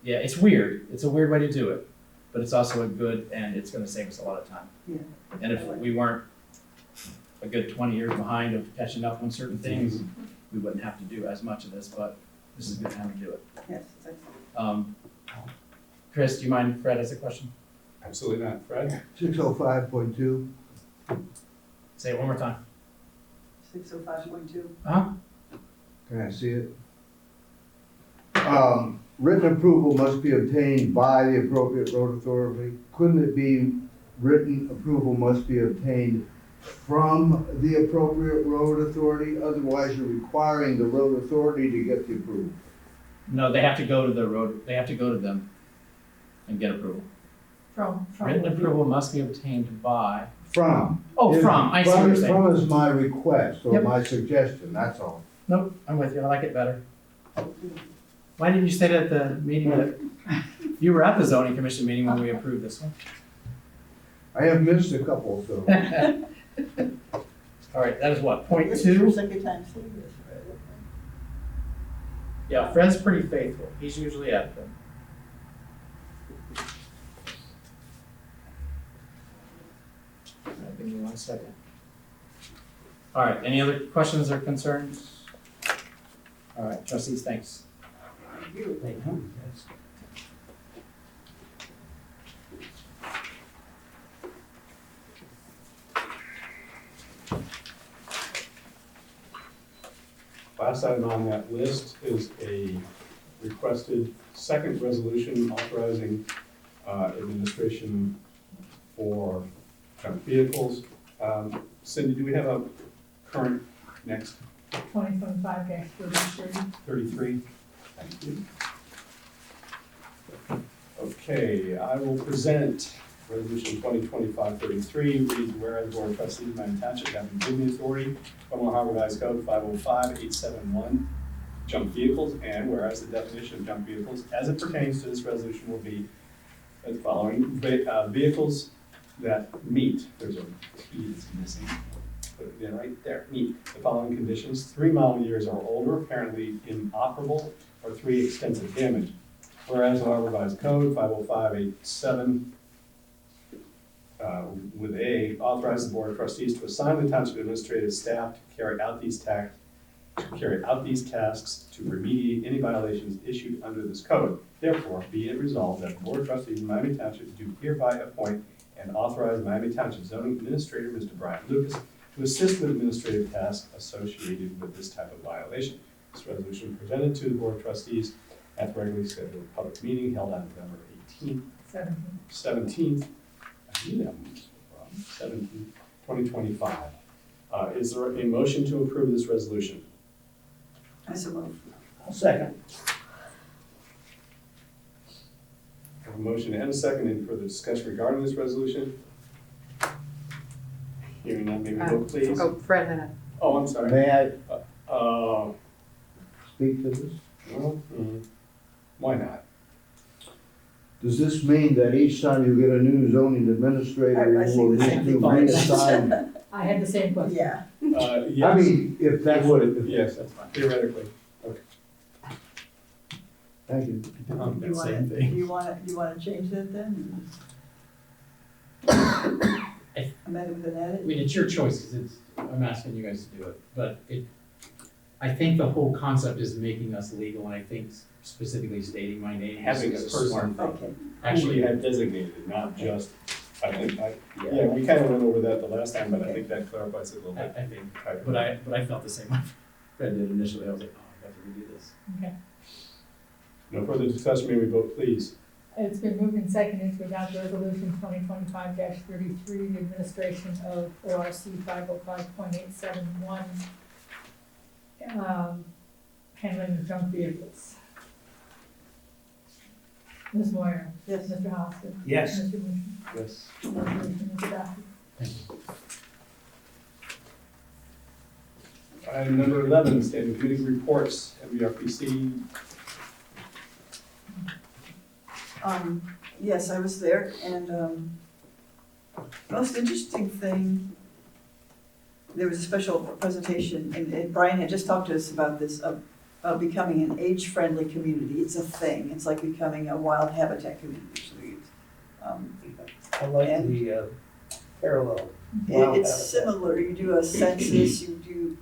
Yeah, it's weird. It's a weird way to do it, but it's also a good, and it's gonna save us a lot of time. Yeah. And if we weren't a good 20 years behind of catching up on certain things, we wouldn't have to do as much of this, but this is a good time to do it. Yes, excellent. Chris, do you mind if Fred has a question? Absolutely not. Fred? 605.2, Say it one more time. 605.2. Uh-huh. can I see it? Written approval must be obtained by the appropriate road authority. Couldn't it be written approval must be obtained from the appropriate road authority? Otherwise, you're requiring the road authority to get the approval. No, they have to go to the road, they have to go to them and get approval. From. Written approval must be obtained by, From. I see what you're saying. From is my request or Yep. my suggestion, that's all. Nope, I'm with you, I like it better. Why didn't you say that at the meeting that, you were at the zoning commission meeting when we approved this one? I have missed a couple, so. All right, that is what, This is your .2? second time seeing this, right? Yeah, Fred's pretty faithful, he's usually at them. All right, give me 1 second. All right, any other questions or concerns? All right, trustees, thanks. You. Thank you. Yes. Last item on that list is a requested second resolution authorizing administration for junk vehicles. Cindy, do we have a current next 2025-33. 33? Thank you. Okay, I will present Resolution 2025-33, reads whereas Board of Trustees of Miami Township have been given the authority from Ohio Revised Code 505-871 junk vehicles, and whereas the definition of junk vehicles as it pertains to this resolution will be as following: vehicles that meet, there's a T that's missing, put it in right there, meet the following conditions: 3 model years or older, apparently inoperable, or 3 extensive damage. Whereas Ohio Revised Code 505-87 with A, authorize the Board of Trustees to assign the Township Administrative Staff to carry out these tasks to remediate any violations issued under this code. Therefore, be it resolved that the Board of Trustees of Miami Township do hereby appoint and authorize Miami Township Zoning Administrator, Mr. Brian Lucas, to assist with administrative tasks associated with this type of violation. This resolution presented to the Board of Trustees at the regularly scheduled public meeting held on November 18th, 17th, 17th, 2025. Is there a motion to approve this resolution? I so move. I'll second. I have a motion and a second. Any further discussion regarding this resolution? Hearing none, maybe vote please. Oh, Fred had a. Oh, I'm sorry. May I Uh, speak to this? well, why not? Does this mean that each time you get a new zoning administrator, I see you will the need same to thing. reassign? I had the same question. Yeah. Yes. I mean, if that's what it, Yes, that's fine. Theoretically. thank you. You That wanna, same thing. you wanna change that then? Amend it with an I edit? mean, it's your choice, because it's, I'm asking you guys to do it, but I think the whole concept is making us legal, and I think specifically stating my name Having a is a smart person thing. Okay. Actually had designated, not just, I think, yeah, we kind of went over that the last time, but I think that clarifies it a little bit. I think, but I felt the same way Fred did initially, I was like, oh, I have to redo this. Okay. No further discussion, may we vote please? It's been moved and seconded to adopt resolution 2025-33, the administration of ORC 505.871, handling of junk vehicles. Ms. Moyer? Yes. Mr. Hollister? Yes. Mr. Boucher? Yes. The resolution is adopted. Item number 11, standing committee reports, MVRPC. Yes, I was there, and, most interesting thing, there was a special presentation, and Brian had just talked to us about this, of becoming an age-friendly community. It's a thing, it's like becoming a wild habitat community, so I like And- the parallel. Wow, it's habitat. similar, you do a census, you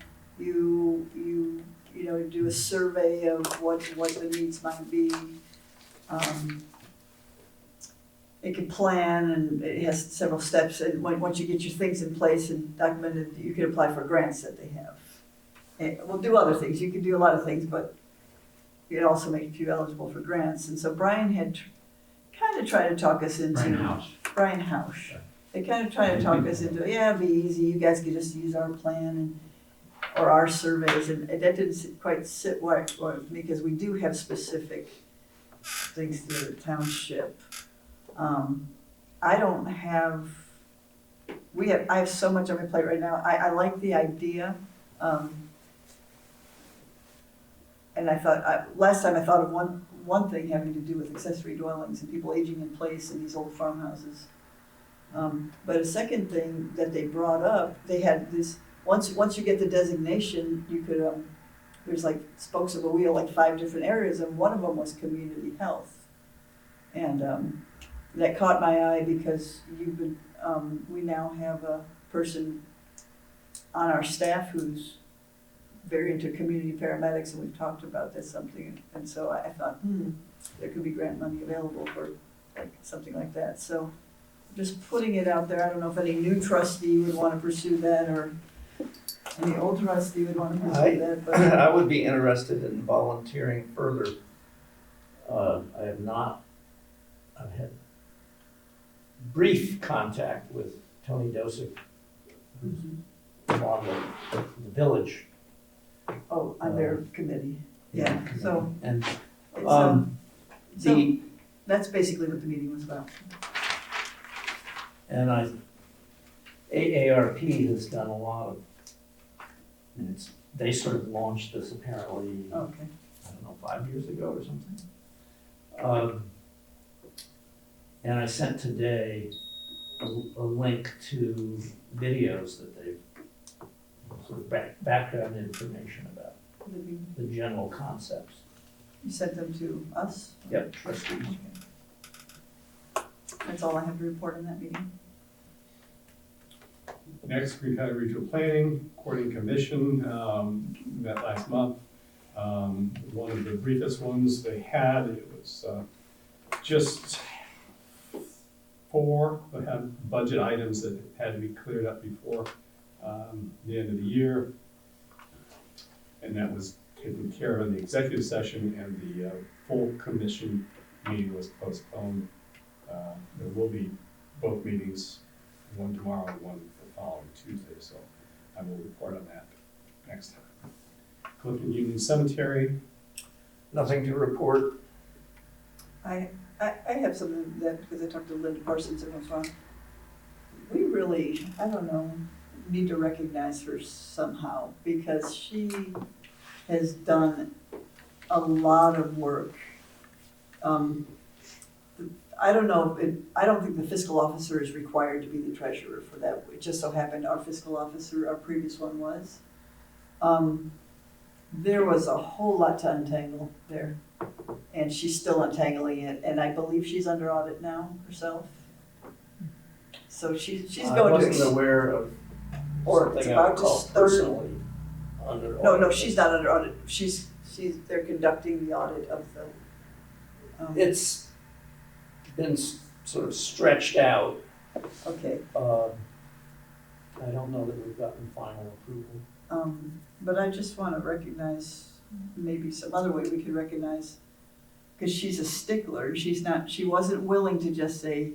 know, do a survey of what the needs might be. It can plan, and it has several steps, and once you get your things in place and documented, you can apply for grants that they have. And we'll do other things, you can do a lot of things, but it also makes you eligible for grants, and so Brian had kind of tried to talk us into. Brian Hausch. They kind of try to talk us into, yeah, it'd be easy, you guys could just use our plan and, or our surveys, and that didn't quite sit right with me, because we do have specific things to the township. I don't have, I have so much on my plate right now. I like the idea. And I thought, last time I thought of one thing having to do with accessory dwellings and people aging in place in these old farmhouses. But a second thing that they brought up, they had this, once you get the designation, you could, there's like spokes of a wheel, like 5 different areas, and one of them was community health. And that caught my eye because we now have a person on our staff who's very into community paramedics, and we've talked about this something, and so I thought, there could be grant money available for like something like that. So just putting it out there. I don't know if any new trustee would want to pursue that, or any old trustee would want to pursue that, but I would be interested in volunteering further. I've had brief contact with Tony Dosick, who's on the village. oh, on their committee. Yeah, so And it's, so that's basically what the meeting was about. And AARP has done a lot of, and they sort of launched this apparently, Okay. I don't know, 5 years ago or something. And I sent today a link to videos that they've, sort of background information about the general concepts. You sent them to us? Yep, trustees. That's all I have to report on that meeting. Next, we've had a regional planning, coordinating commission, met last month. One of the briefest ones they had, it was just 4 that had budget items that had to be cleared up before the end of the year. And that was taken care of in the executive session, and the full commission meeting was postponed. There will be both meetings, one tomorrow and one the following Tuesday, so I will report on that next time. Clifton Union Cemetery. Nothing to report. I have something that, because I talked to Linda Parsons every once in a while. We really, I don't know, need to recognize her somehow, because she has done a lot of work. I don't know, I don't think the fiscal officer is required to be the treasurer for that. It just so happened our fiscal officer, our previous one was. There was a whole lot to untangle there, and she's still untangling it, and I believe she's under audit now herself. So she's going to. I wasn't aware of Or it's something I about would to call start. personally under audit. No, she's not under audit. They're conducting the audit of the. It's been sort of stretched out. Okay, I don't know that we've gotten final approval. but I just want to recognize maybe some other way we could recognize, because she's a stickler. She wasn't willing to just say,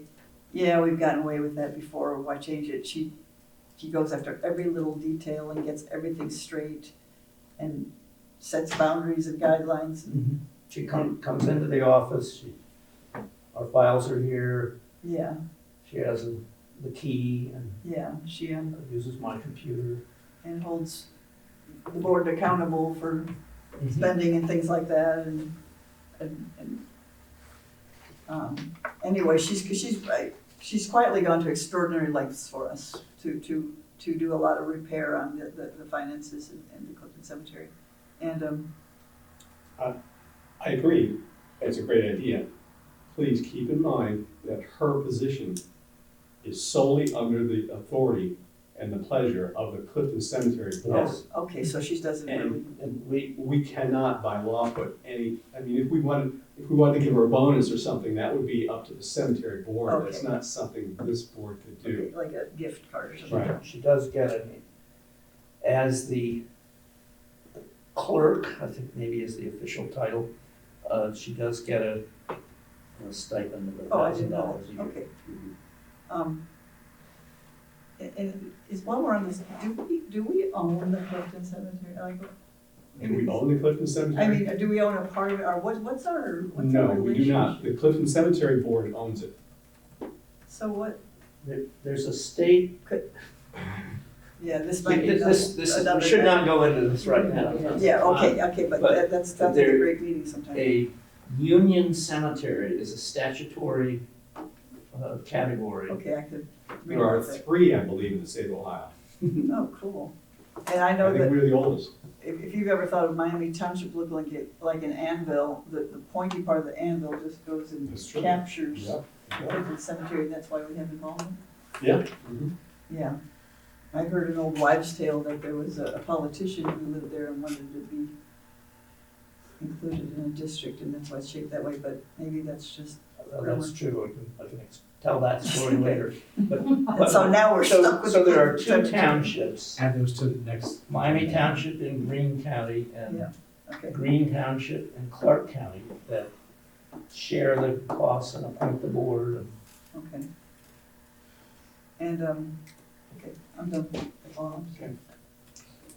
yeah, we've gotten away with that before, or why change it? She goes after every little detail and gets everything straight and sets boundaries and guidelines. And, She comes into the office, our files are here, yeah, she has the key and yeah, she uses my computer. and holds the board accountable for spending and things like that, anyway, she's quietly gone to extraordinary lengths for us to do a lot of repair on the finances in the Clifton Cemetery, and I agree, it's a great idea. Please keep in mind that her position is solely under the authority and the pleasure of the Clifton Cemetery Board. Yes. Okay, so she doesn't really, And we, We cannot by law put any, I mean, if we wanted to give her a bonus or something, that would be up to the cemetery board. That's Okay. not something this board could do. like a gift card or something. Right. she does get it as the clerk, I think maybe is the official title. She does get a stipend of Oh, I $1,000 didn't know a that, year. okay. And is, while we're on this, do we own the Clifton Cemetery? Like, Do we own the Clifton Cemetery? I mean, do we own a part of it, or what's our No, we do not. relationship? The Clifton Cemetery Board owns it. So what, There's a state, yeah, this might be this, another. we should not go into this right now. Yeah, okay, but But that's a there- great meeting sometime. A union cemetery is a statutory category. Okay, I could read There are about that. 3, I believe, in the state of Ohio. Oh, cool. And I I know think that we're the oldest. if you've ever thought of Miami Township look like an anvil, the pointy part of the anvil just goes and That's true. captures Yep. Clifton Cemetery, and that's why we have involvement. Yeah. Yeah. I heard an old wives' tale that there was a politician who lived there and wanted to be included in a district, and that's why it's shaped that way, but maybe that's just, That's true, I can tell that story later. But and so now we're stuck with. So there are the 2 Cemetery. townships, Add those to the next. Miami Township in Greene County and Yeah, okay. Greene Township and Clark County that share the costs and appoint the board. Okay. And, okay, I'm done. That's all I'm saying.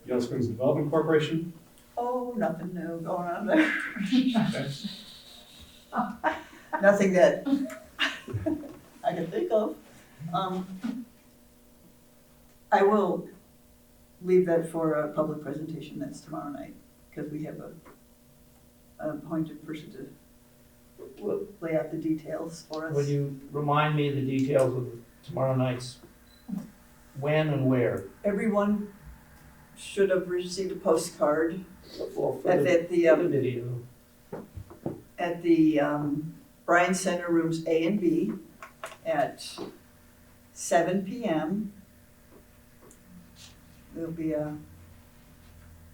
Yellow Springs Development Corporation. Oh, nothing new going on there. Okay. Nothing that I can think of. I will leave that for a public presentation that's tomorrow night, because we have a appointed person to lay out the details for us. Will you remind me of the details of tomorrow night's when and where? Everyone should have received a postcard Well, for at the the video. at the Bryan Center rooms A and B at 7 p.m. There'll be a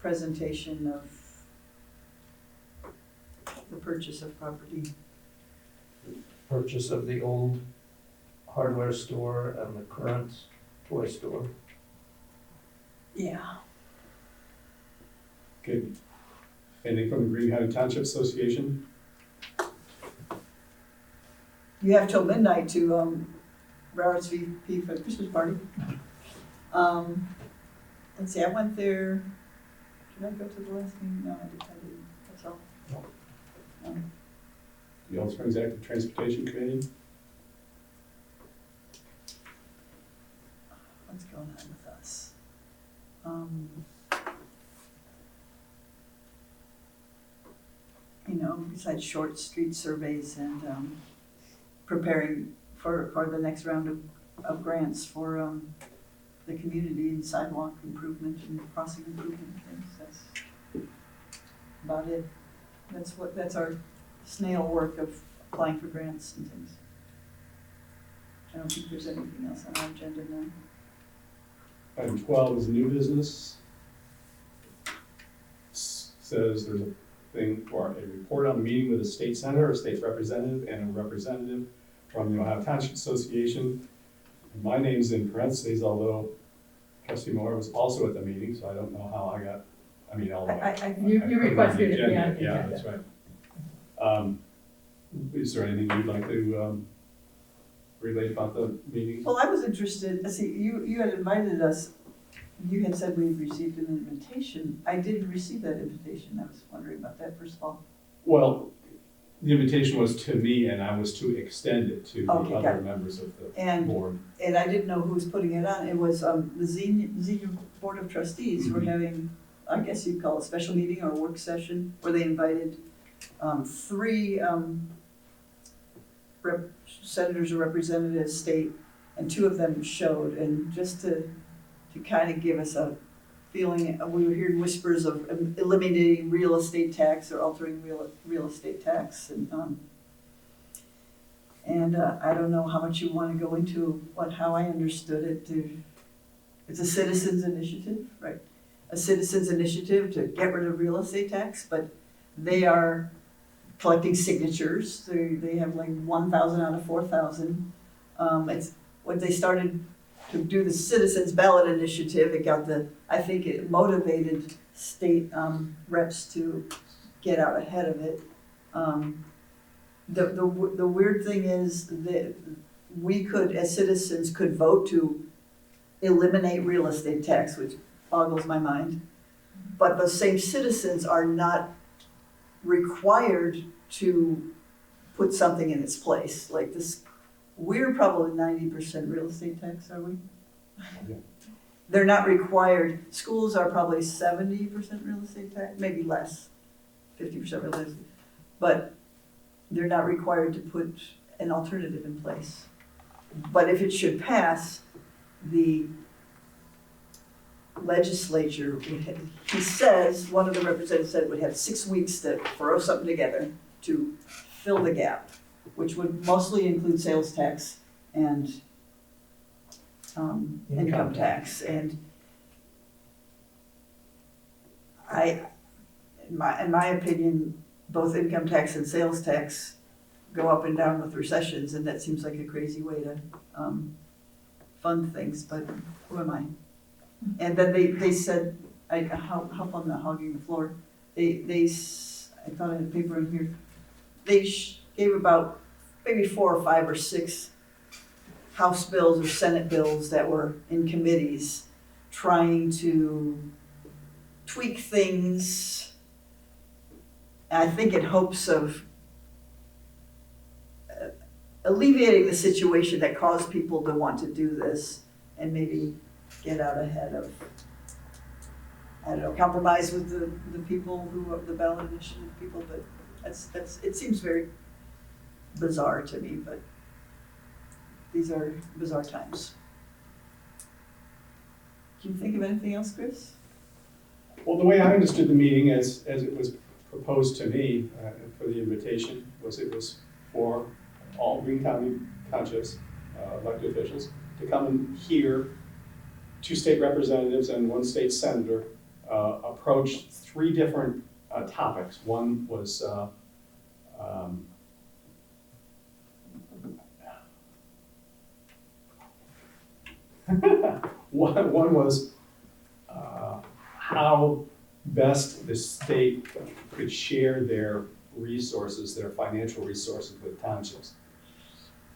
presentation of the purchase of property. Purchase of the old hardware store and the current toy store. Yeah. Good. Anything from the Green County Township Association? You have till midnight to RSVP for the Christmas party. Let's see, I went there, did I go to the last meeting? No, I didn't, that's all. Yellow Springs Active Transportation Committee. What's going on with us? Besides short street surveys and preparing for the next round of grants for the community and sidewalk improvement and crossing improvement and things, that's about it. That's our snail work of applying for grants and things. I don't think there's anything else on our agenda now. Item 12 is new business. Says there's a thing for a report on the meeting with a state senator, a state representative, and a representative from the Ohio Township Association. And my name's in parentheses, although Trustee Moore was also at the meeting, so I don't know how I got, You put it on the requested it to be agenda. on the Yeah, agenda. that's right. Is there anything you'd like to relate about the meeting? Well, I was interested, see, you had invited us, you had said we received an invitation. I didn't receive that invitation, I was wondering about that first of all. Well, the invitation was to me, and I was to extend it to the Okay, got other it. members of the And, board. and I didn't know who was putting it on, it was the Xenia Board of Trustees were Mhm. having, I guess you'd call it a special meeting or a work session, where they invited 3 senators or representatives, state, and 2 of them showed, and just to kind of give us a feeling, we were hearing whispers of eliminating real estate tax or altering real estate tax, and I don't know how much you want to go into how I understood it. It's a citizens initiative, right? A citizens initiative to get rid of real estate tax, but they are collecting signatures. They have like 1,000 out of 4,000. It's when they started to do the citizens ballot initiative, I think it motivated state reps to get out ahead of it. The weird thing is that we could, as citizens, could vote to eliminate real estate tax, which boggles my mind. But the same citizens are not required to put something in its place, like this. We're probably 90% real estate tax, are we? They're not required. Schools are probably 70% real estate tax, maybe less, 50% real estate. But they're not required to put an alternative in place. But if it should pass, the legislature, he says, one of the representatives said it would have 6 weeks to throw something together to fill the gap, which would mostly include sales tax and income tax. And in my opinion, both income tax and sales tax go up and down with recessions, and that seems like a crazy way to fund things, but who am I? And then they said, how I'm not hogging the floor, I thought I had a paper in here, they gave about maybe 4 or 5 or 6 House bills or Senate bills that were in committees trying to tweak things, I think in hopes of alleviating the situation that caused people to want to do this and maybe get out ahead of, I don't know, compromise with the people who are the ballot initiative people, but it seems very bizarre to me, but these are bizarre times. Can you think of anything else, Chris? Well, the way I understood the meeting as it was proposed to me for the invitation was it was for all Green County townships, elected officials, to come and hear 2 state representatives and 1 state senator approach 3 different topics. One was one was how best the state could share their resources, their financial resources with townships.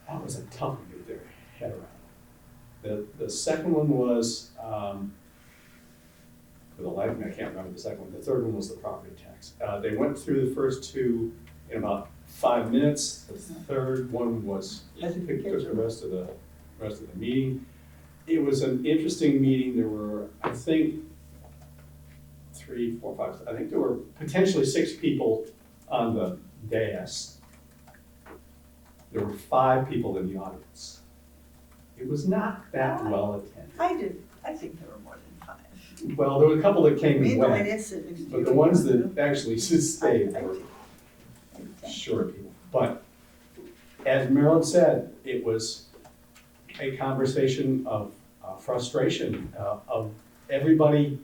That was a tough one to get their head around. The second one was, for the life of me, I can't remember the second one. The third one was the property tax. They went through the first 2 in about 5 minutes. The third one was, took the rest of the meeting. It was an interesting meeting. There were, I think, 3, 4, 5, I think there were potentially 6 people on the dais. There were 5 people in the audience. It was not that well attended. I think there were more than 5. Well, there were a couple that came and went, But but the ones that actually stayed were short people. But as Marilyn said, it was a conversation of frustration of everybody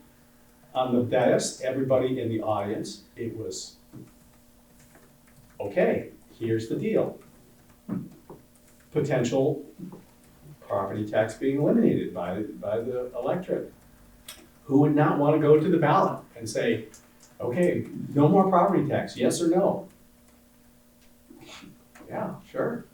on the dais, everybody in the audience. It was, okay, here's the deal. Potential property tax being eliminated by the electorate. Who would not want to go to the ballot and say, okay, no more property tax, yes or no? Yeah, sure.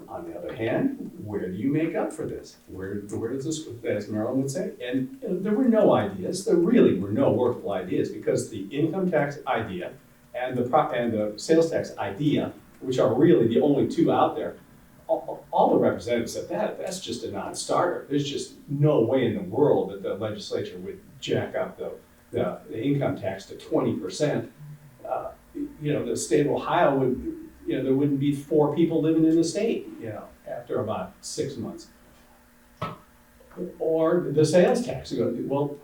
On the other hand, where do you make up for this? Where does this, as Marilyn would say? And there were no ideas. There really were no workable ideas because the income tax idea and the sales tax idea, which are really the only 2 out there, all the representatives said that's just a non-starter. There's just no way in the world that the legislature would jack up the income tax to 20%. The state of Ohio would, there wouldn't be 4 people living in the state, after about 6 months. Or the sales tax, well,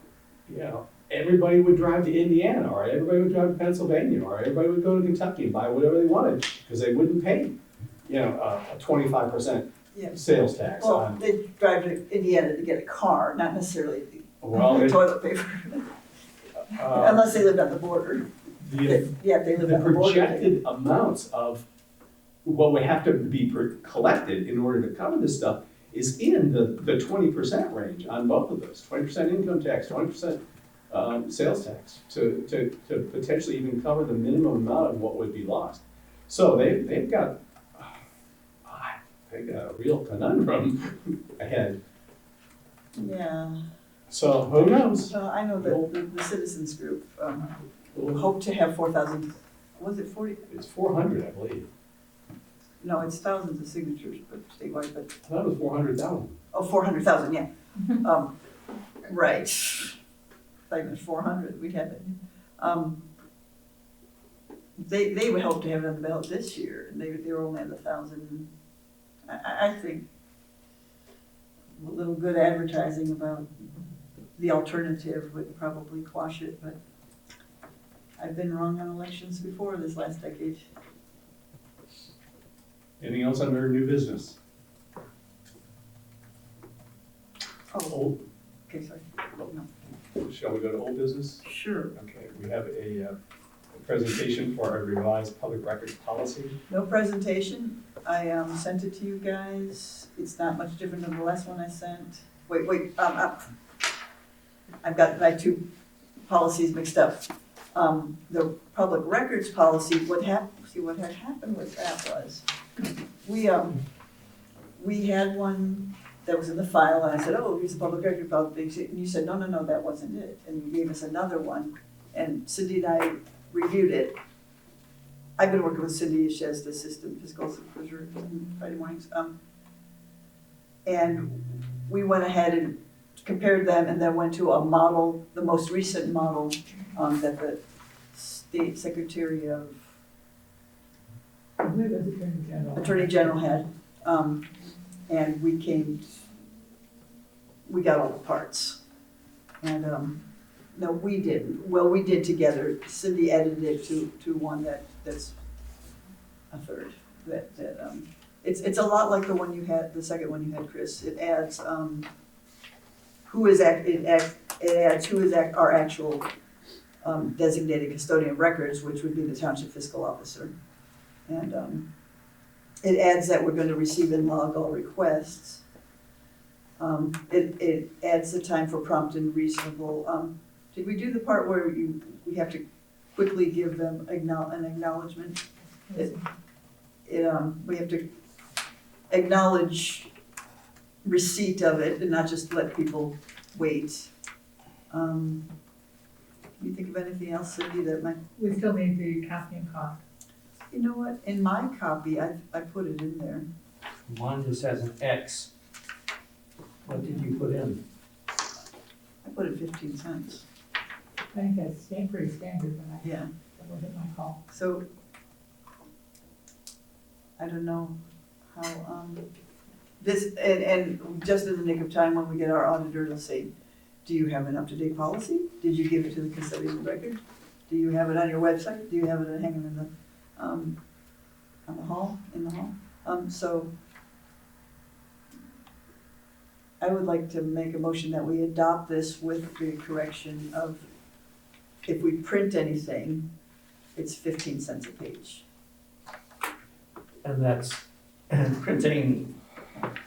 everybody would drive to Indiana, or everybody would drive to Pennsylvania, or everybody would go to Kentucky and buy whatever they wanted, because they wouldn't pay, a 25% Yeah. sales tax Well, on, they drive to Indiana to get a car, not necessarily well, it, toilet paper, unless they live on the border. the, Yeah, if they live the on the border. projected amounts of what would have to be collected in order to cover this stuff is in the 20% range on both of those, 20% income tax, 20% sales tax, to potentially even cover the minimum amount of what would be lost. So they've got a real conundrum ahead. Yeah, So who knows? I know that the citizens group, hope to have 4,000, was it 40? It's 400, I believe. No, it's thousands of signatures, but statewide, but, I thought it was 400,000. oh, 400,000, yeah. Right. Like it's 400, we have it. They would hope to have it on the ballot this year, and they were only at 1,000. I think a little good advertising about the alternative would probably quash it, but I've been wrong on elections before this last decade. Anything else under new business? Oh, Old, okay, sorry. shall we go to old business? Sure. Okay, we have a presentation for a revised public records policy. No presentation. I sent it to you guys. It's not much different than the last one I sent. Wait, I've got my two policies mixed up. The public records policy, what had happened with that was, we had one that was in the file, and I said, oh, here's the public record policy, and you said, no, that wasn't it, and you gave us another one, and Cindy and I reviewed it. I've been working with Cindy, she has the assistant fiscal supervisor on Friday mornings, and we went ahead and compared them, and then went to a model, the most recent model, that the State Secretary of I believe it was Attorney General. Attorney General had, and we got all the parts. And, no, we didn't. Well, we did together. Cindy edited it to one that's a third. It's a lot like the one you had, the second one you had, Chris. It adds, our actual designated custodian of records, which would be the township fiscal officer. And it adds that we're going to receive and log all requests. It adds the time for prompt and reasonable. Did we do the part where we have to quickly give them an acknowledgement? We have to acknowledge receipt of it and not just let people wait. You think of anything else, Cindy, that might? We still need the copy and cost. You know what, in my copy, I put it in there. Mine just has an X. What did you put in? I put it 15 cents. I think that's pretty standard, but Yeah, that wasn't my call. so I don't know how, this, and just in the nick of time when we get our auditor, they'll say, do you have an up-to-date policy? Did you give it to the custodian of record? Do you have it on your website? Do you have it hanging in the, on the hall, in the hall? So I would like to make a motion that we adopt this with the correction of, if we print anything, it's 15 cents a page. And that's printing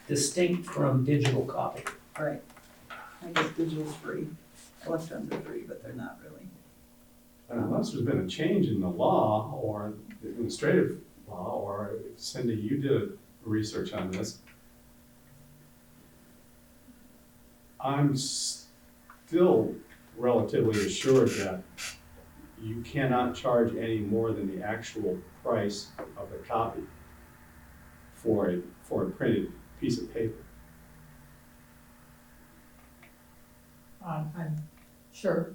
distinct from digital copy. All right. I guess digital's free. Electrons are free, but they're not really. Unless there's been a change in the law or the administrative law, or Cindy, you did research on this. I'm still relatively assured that you cannot charge any more than the actual price of the copy for a printed piece of paper. I'm sure.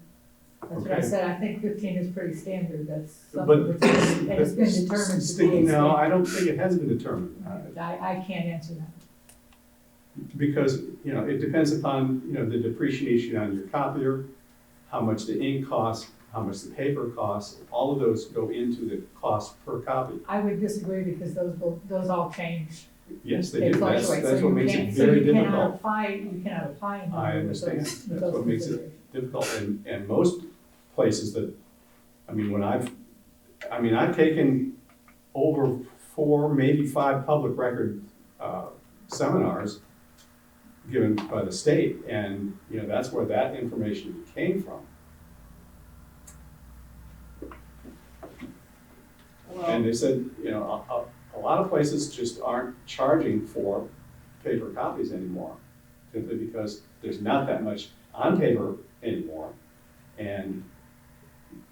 That's what I Okay. said, I think 15 is pretty standard, that's But something that's been determined to be. Sticky, no, I don't think it has been determined. I can't answer that. Because, it depends upon, the depreciation on your copier, how much the ink costs, how much the paper costs, all of those go into the cost per copy. I would disagree because those all change Yes, they They do. That's, fluctuate, that's so what you makes can't, it so very you cannot difficult. apply, you cannot apply. in I with those- understand. with That's those what makes it considerations. difficult, and most places that, I mean, I've taken over 4, maybe 5 public record, seminars given by the state, and, you know, that's where that information came from. And they said, you know, a lot of places just aren't charging for paper copies anymore, simply because there's not that much on paper anymore, and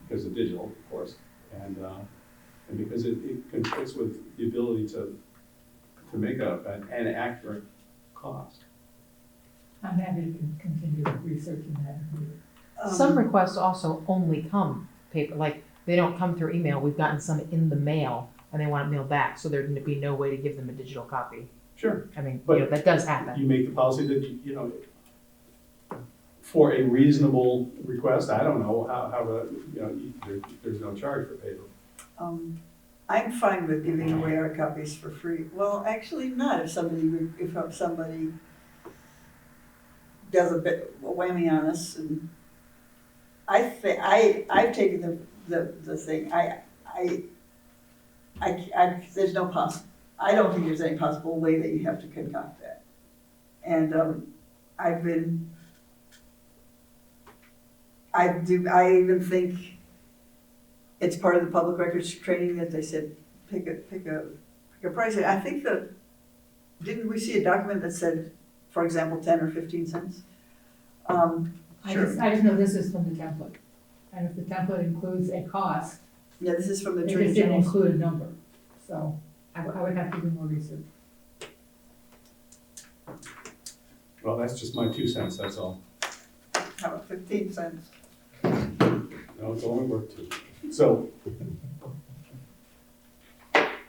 because of digital, of course, and because it conflicts with the ability to make an accurate cost. I'm happy to continue researching that. Some requests also only come paper, like, they don't come through email, we've gotten some in the mail, and they want it mailed back, so there'd be no way to give them a digital copy. Sure. I mean, But you know, that does happen. You make the policy that, you know, for a reasonable request, I don't know how you know, there's no charge for paper. I'm fine with giving away our copies for free. Well, actually not, if somebody does a bit a whammy on us, and I've taken the thing, there's no I don't think there's any possible way that you have to concoct that. And, I even think it's part of the public records training that they said, pick a price. I think didn't we see a document that said, for example, 10 or 15 cents? I just know this is from the template, and if the template includes a cost, Yeah, this is from the it Attorney just didn't General's. include a number, so I would have to do more research. Well, that's just my 2 cents, that's all. How about 15 cents? No, it's only worth 2. So,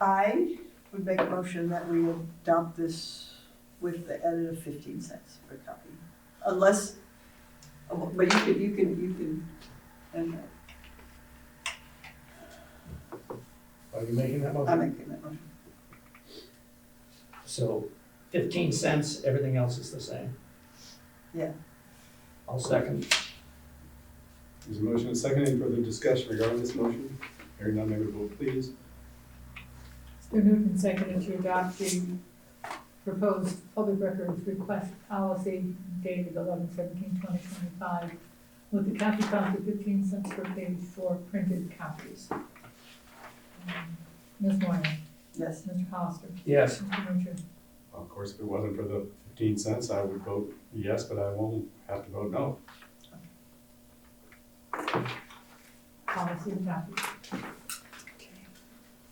I would make a motion that we adopt this with the edit of 15 cents per copy. Unless, but you can, and Are you making that motion? I'm making that motion. So 15 cents, everything else is the same. Yeah. I'll second. there's a motion and a second. Any further discussion regarding this motion? Hearing none, may we vote please? It's been moved and seconded to adopt the proposed public records request policy dated 11/17/2025 with the copy cost of 15 cents per page for printed copies. Ms. Moyer, Yes. Mr. Hollister, Yes. Mr. Murcher. Well, of course, if it wasn't for the 15 cents, I would vote yes, but I won't have to vote no. Policy adopted.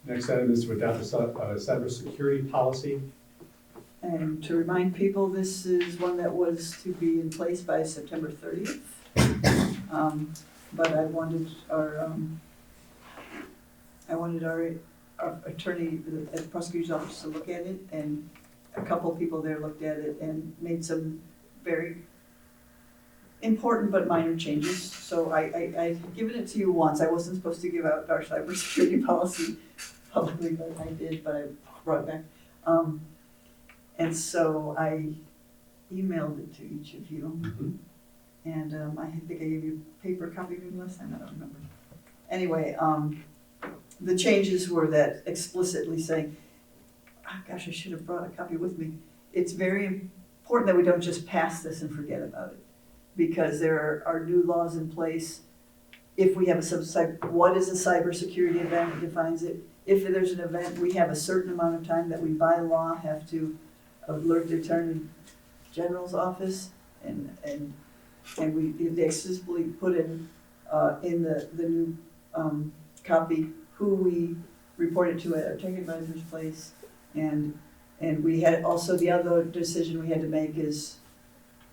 Next item is to adopt a cybersecurity policy. And to remind people, this is one that was to be in place by September 30th. But I wanted our attorney at the prosecutor's office to look at it, and a couple people there looked at it and made some very important but minor changes. So I've given it to you once. I wasn't supposed to give out our cybersecurity policy publicly, but I did, but I brought it back. And so I emailed it to each of you. And I think I gave you a paper copy maybe last time, I don't remember. Anyway, the changes were that explicitly saying, oh gosh, I should have brought a copy with me. It's very important that we don't just pass this and forget about it, because there are new laws in place. If we have what is a cybersecurity event, it defines it. If there's an event, we have a certain amount of time that we by law have to alert the Attorney General's office, and they explicitly put in the new copy who we reported to at our tech advisor's place, and we had also the other decision we had to make is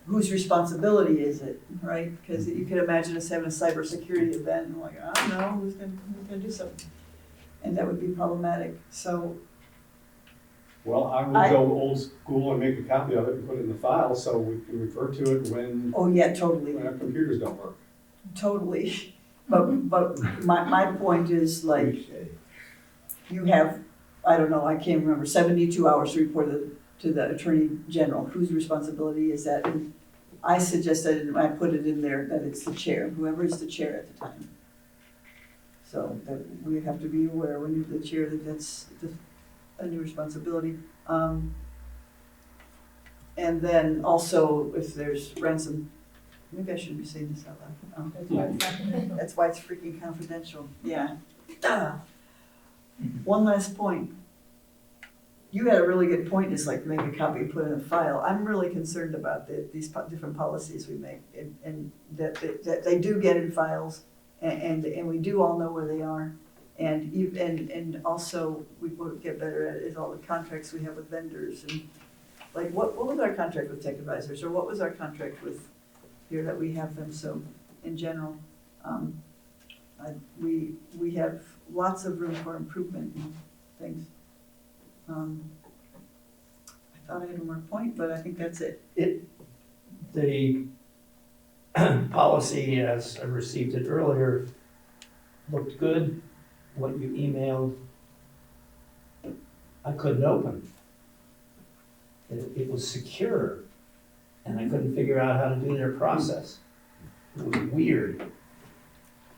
whose responsibility is it, right? Because you could imagine us having a cybersecurity event and like, I don't know, who's gonna do something, and that would be problematic. So Well, I will go old school and make a copy of it and put it in the file so we can refer to it when oh yeah, totally. our computers don't work. Totally, but my point is, like, you have I don't know, I can't remember, 72 hours to report to the Attorney General. Whose responsibility is that? And I suggested, and I put it in there, that it's the chair, whoever is the chair at the time. So that we have to be aware when you're the chair that that's a new responsibility. And then also if there's ransom, maybe I shouldn't be saying this out loud. That's why it's confidential. That's why it's freaking confidential, yeah. One last point. You had a really good point, it's like make a copy and put in a file. I'm really concerned about these different policies we make, and that they do get in files, and we do all know where they are. And also, we will get better at is all the contracts we have with vendors, and like, what was our contract with Tech Advisors, or what was our contract with here that we have them, so in general, we have lots of room for improvement and things. I thought I had one more point, but I think that's it. The policy, as I received it earlier, looked good. What you emailed, I couldn't open. It was secure, and I couldn't figure out how to do their process. It was weird.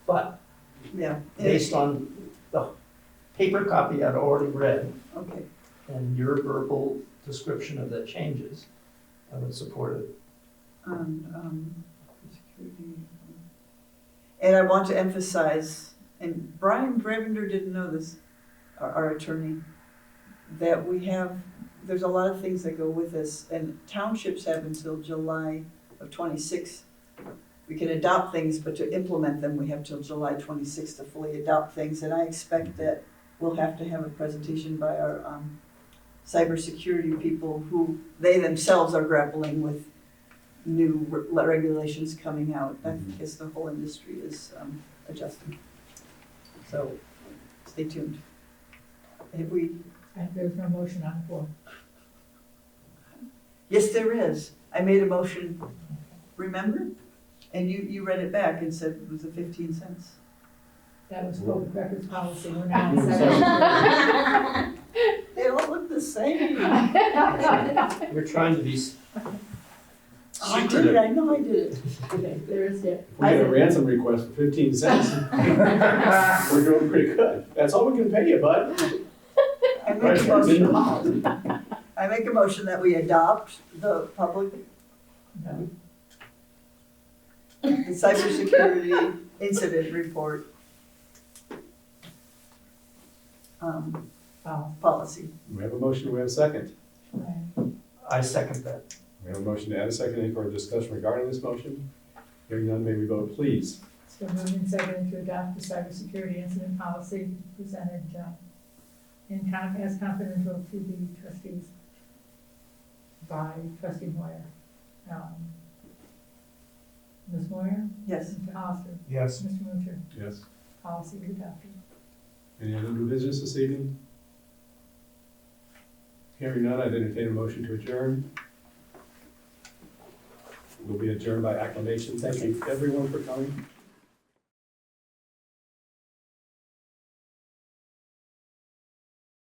But Yeah. based on the paper copy I'd already read Okay. and your verbal description of the changes, I would support it. Security. And I want to emphasize, and Brian Brevender didn't know this, our attorney, that there's a lot of things that go with this, and townships have until July of 26. We can adopt things, but to implement them, we have till July 26 to fully adopt things, and I expect that we'll have to have a presentation by our cybersecurity people who, they themselves are grappling with new regulations coming out. I guess the whole industry is adjusting. So, stay tuned. Have we? And there's no motion on the floor. Yes, there is. I made a motion, remember? And you read it back and said it was 15 cents. That was public records policy, we're now on cybersecurity. They all look the same. We're trying to be Oh, I did it, I know I did it. Okay, there is it. If we get a ransom request for 15 cents, we're doing pretty good. That's all we can pay you, bud. I make a motion that we adopt the public, No, the cybersecurity incident report policy. We have a motion, we have a second. right. I second that. We have a motion to add a second. Any further discussion regarding this motion? Hearing none, may we vote, please? So moved and seconded to adopt the cybersecurity incident policy presented as confidential to the trustees by trustee Moyer. Ms. Moyer? Yes. Mr. Hollister? Yes. Mr. Mutcher? Yes. Policy is adopted. Any other new business this evening? Hearing none, I'd entertain a motion to adjourn. We'll be adjourned by acclamation. Thank you, everyone, for coming.